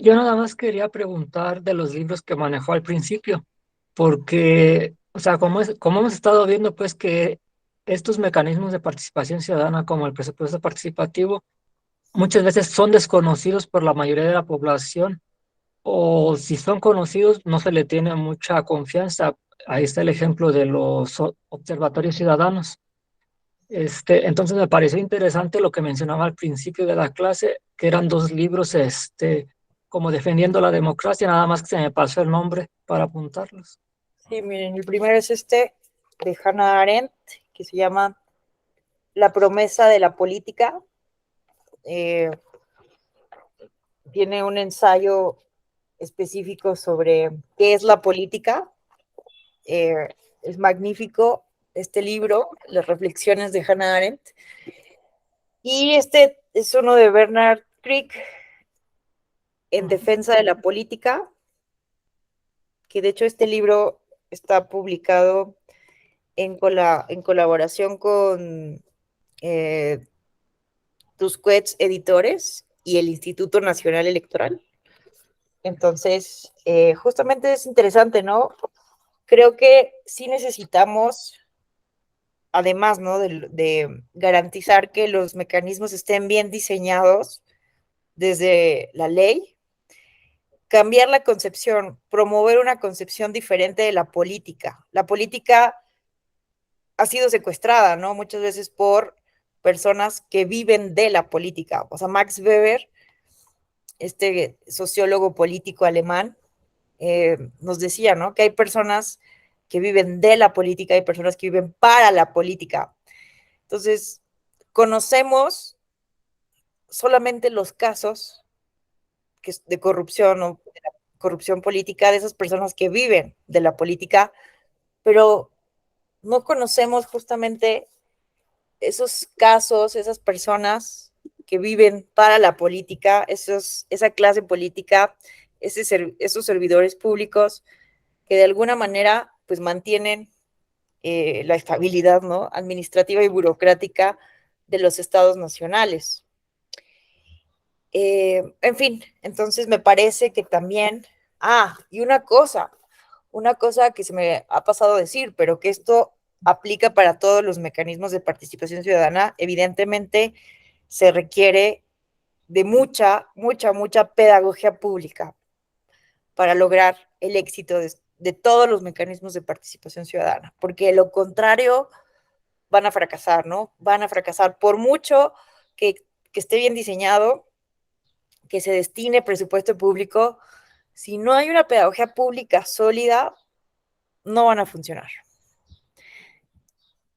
Yo nada más quería preguntar de los libros que manejó al principio, porque, o sea, como hemos estado viendo, pues que estos mecanismos de participación ciudadana, como el presupuesto participativo, muchas veces son desconocidos por la mayoría de la población, o si son conocidos, no se le tiene mucha confianza. Ahí está el ejemplo de los observatorios ciudadanos. Entonces me pareció interesante lo que mencionaba al principio de la clase, que eran 2 libros, como defendiendo la democracia, nada más que se me pasó el nombre para apuntarlos. Sí, miren, el primero es de Hannah Arendt que se llama La promesa de la política. Tiene un ensayo específico sobre qué es la política. Es magnífico este libro, Las reflexiones de Hannah Arendt. Y este es uno de Bernard Crick, En defensa de la política, que de hecho este libro está publicado en colaboración con Tusquets Editores y el Instituto Nacional Electoral. Entonces, justamente es interesante, ¿no? Creo que sí necesitamos, además, ¿no? de garantizar que los mecanismos estén bien diseñados desde la ley, cambiar la concepción, promover una concepción diferente de la política. La política ha sido secuestrada, ¿no? Muchas veces por personas que viven de la política. O sea, Max Weber, este sociólogo político alemán, nos decía, ¿no? Que hay personas que viven de la política y personas que viven para la política. Entonces, conocemos solamente los casos de corrupción o de la corrupción política de esas personas que viven de la política, pero no conocemos justamente esos casos, esas personas que viven para la política, esa clase política, esos servidores públicos que de alguna manera pues mantienen la estabilidad, ¿no? Administrativa y burocrática de los estados nacionales. En fin, entonces me parece que también, y una cosa que se me ha pasado a decir, pero que esto aplica para todos los mecanismos de participación ciudadana, evidentemente se requiere de mucha pedagogía pública para lograr el éxito de todos los mecanismos de participación ciudadana, porque de lo contrario van a fracasar, ¿no? Van a fracasar por mucho que esté bien diseñado, que se destine presupuesto público. Si no hay una pedagogía pública sólida, no van a funcionar.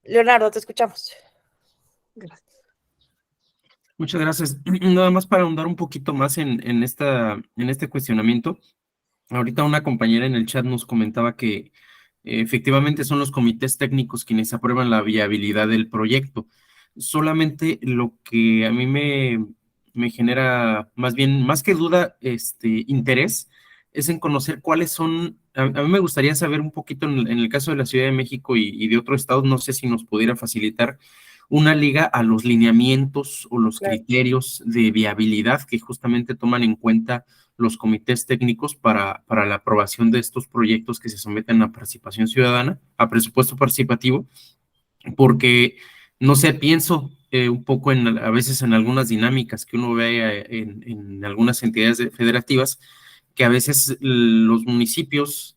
Leonardo, te escuchamos. Gracias. Muchas gracias. Nada más para ahondar un poquito más en este cuestionamiento. Ahorita una compañera en el chat nos comentaba que efectivamente son los comités técnicos quienes aprueban la viabilidad del proyecto. Solamente lo que a mí me genera más bien, más que duda, interés, es en conocer cuáles son, a mí me gustaría saber un poquito en el caso de la Ciudad de México y de otros estados, no sé si nos pudiera facilitar una liga a los lineamientos o los criterios de viabilidad que justamente toman en cuenta los comités técnicos para la aprobación de estos proyectos que se someten a participación ciudadana, a presupuesto participativo, porque, no sé, pienso un poco a veces en algunas dinámicas que uno ve en algunas entidades federativas, que a veces los municipios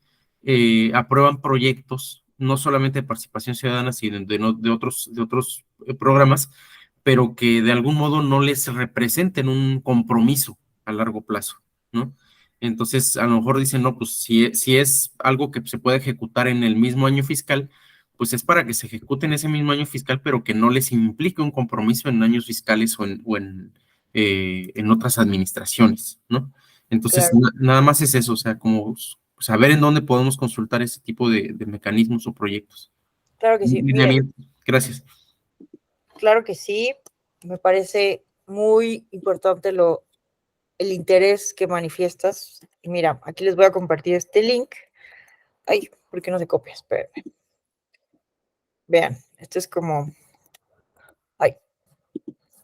aprueban proyectos, no solamente de participación ciudadana, sino de otros programas, pero que de algún modo no les representen un compromiso a largo plazo, ¿no? Entonces, a lo mejor dicen, no, pues si es algo que se puede ejecutar en el mismo año fiscal, pues es para que se ejecute en ese mismo año fiscal, pero que no les implique un compromiso en años fiscales o en otras administraciones, ¿no? Entonces, nada más es eso, o sea, como saber en dónde podemos consultar ese tipo de mecanismos o proyectos. Claro que sí. Gracias. Claro que sí. Me parece muy importante el interés que manifiestas. Y mira, aquí les voy a compartir este link. Ay, ¿por qué no se copia? Espérenme. Vean, esto es como...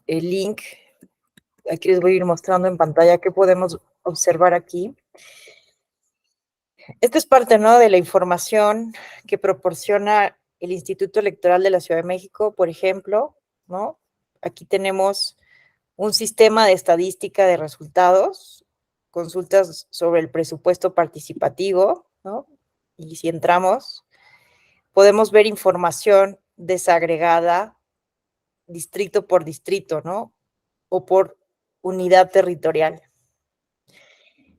el link. Aquí les voy a ir mostrando en pantalla qué podemos observar aquí. Esta es parte, ¿no?, de la información que proporciona el Instituto Electoral de la Ciudad de México, por ejemplo, ¿no? Aquí tenemos un sistema de estadística de resultados, consultas sobre el presupuesto participativo, ¿no? Y si entramos, podemos ver información desagregada, distrito por distrito, ¿no? O por unidad territorial.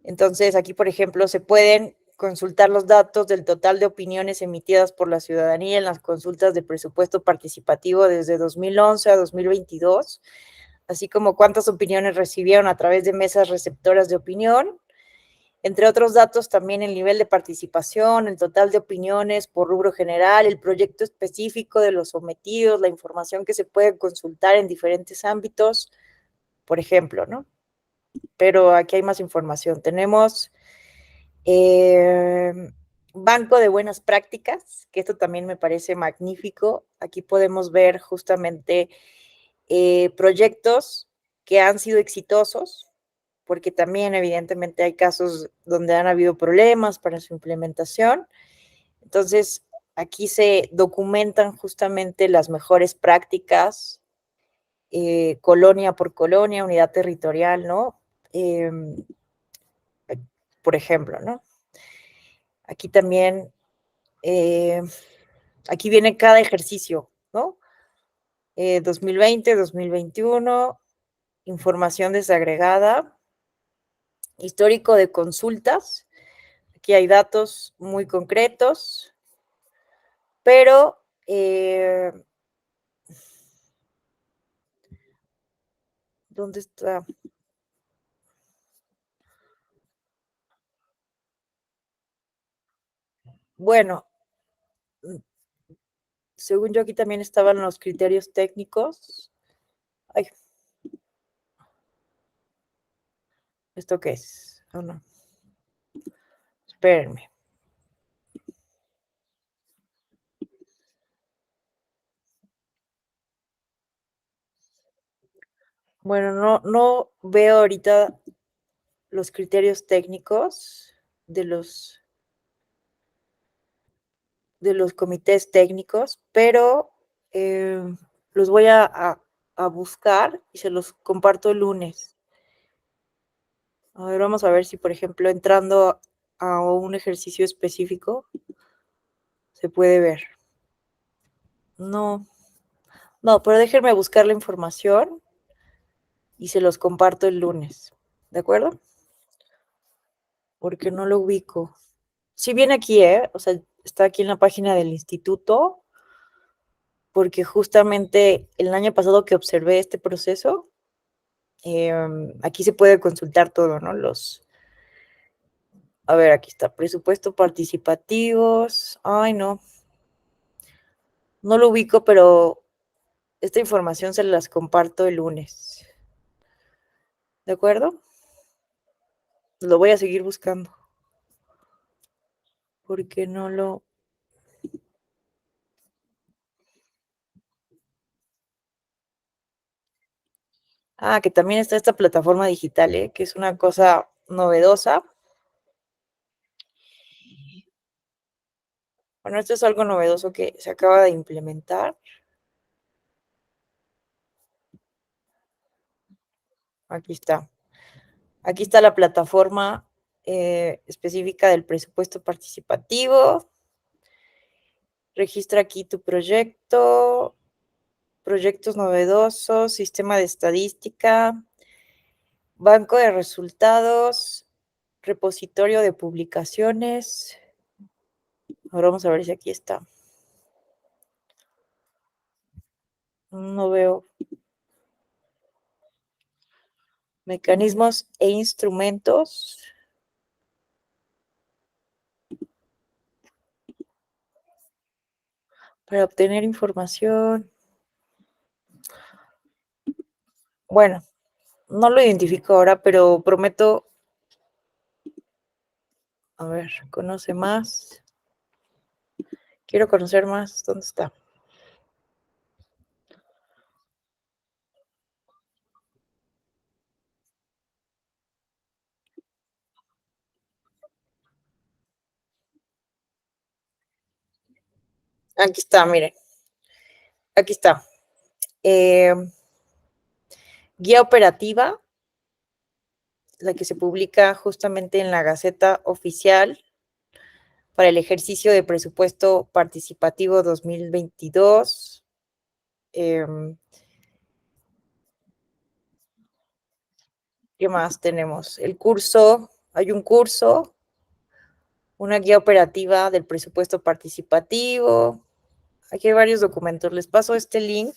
Entonces, aquí, por ejemplo, se pueden consultar los datos del total de opiniones emitidas por la ciudadanía en las consultas de presupuesto participativo desde 2011 a 2022, así como cuántas opiniones recibieron a través de mesas receptoras de opinión. Entre otros datos, también el nivel de participación, el total de opiniones por rubro general, el proyecto específico de los sometidos, la información que se puede consultar en diferentes ámbitos, por ejemplo, ¿no? Pero aquí hay más información. Tenemos banco de buenas prácticas, que esto también me parece magnífico. Aquí podemos ver justamente proyectos que han sido exitosos, porque también evidentemente hay casos donde han habido problemas para su implementación. Entonces, aquí se documentan justamente las mejores prácticas, colonia por colonia, unidad territorial, ¿no? Por ejemplo, ¿no? Aquí también, aquí viene cada ejercicio, ¿no? 2020, 2021, información desagregada, histórico de consultas. Aquí hay datos muy concretos, pero ¿dónde está? Bueno, según yo aquí también estaban los criterios técnicos. Ay. ¿Esto qué es? Oh, no. Espérenme. Bueno, no veo ahorita los criterios técnicos de los comités técnicos, pero los voy a buscar y se los comparto el lunes. A ver, vamos a ver si, por ejemplo, entrando a un ejercicio específico, se puede ver. No, pero déjenme buscar la información y se los comparto el lunes, ¿de acuerdo? Porque no lo ubico. Sí viene aquí, o sea, está aquí en la página del instituto, porque justamente el año pasado que observé este proceso, aquí se puede consultar todo, ¿no? A ver, aquí está, presupuesto participativos. Ay, no lo ubico, pero esta información se las comparto el lunes. ¿De acuerdo? Lo voy a seguir buscando. Porque no lo... Ah, que también está esta plataforma digital, que es una cosa novedosa. Bueno, esto es algo novedoso que se acaba de implementar. Aquí está. Aquí está la plataforma específica del presupuesto participativo. Registra aquí tu proyecto, proyectos novedosos, sistema de estadística, banco de resultados, repositorio de publicaciones. Ahora vamos a ver si aquí está. No veo. Mecanismos e instrumentos. Para obtener información. Bueno, no lo identifico ahora, pero prometo. A ver, conoce más. Quiero conocer más. ¿Dónde está? Aquí está, miren. Aquí está. Guía operativa, la que se publica justamente en la Gaceta Oficial para el ejercicio de presupuesto participativo 2022. ¿Qué más tenemos? El curso, hay un curso una guía operativa del presupuesto participativo. Aquí hay varios documentos. Les paso este link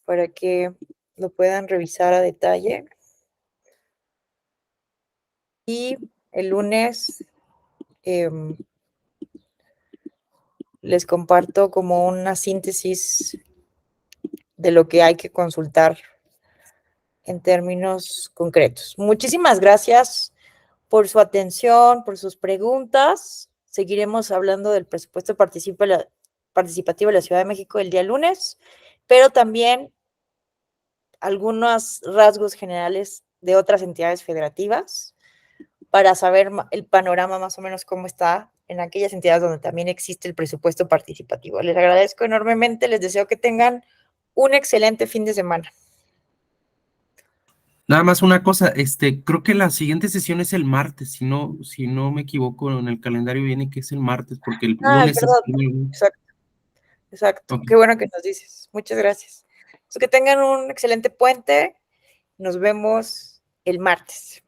para que lo puedan revisar a detalle. Y el lunes les comparto como una síntesis de lo que hay que consultar en términos concretos. Muchísimas gracias por su atención, por sus preguntas. Seguiremos hablando del presupuesto participativo de la Ciudad de México el día lunes, pero también algunos rasgos generales de otras entidades federativas para saber el panorama más o menos cómo está en aquellas entidades donde también existe el presupuesto participativo. Les agradezco enormemente, les deseo que tengan un excelente fin de semana. Nada más una cosa, creo que la siguiente sesión es el martes, si no me equivoco, en el calendario viene que es el martes, porque el lunes es perdón. Exacto. Okay. Qué bueno que nos dices. Muchas gracias. Pues que tengan un excelente puente. Nos vemos el martes.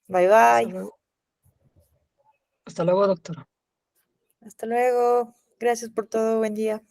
Bye, bye. Hasta luego, doctora. Hasta luego. Gracias por todo. Buen día.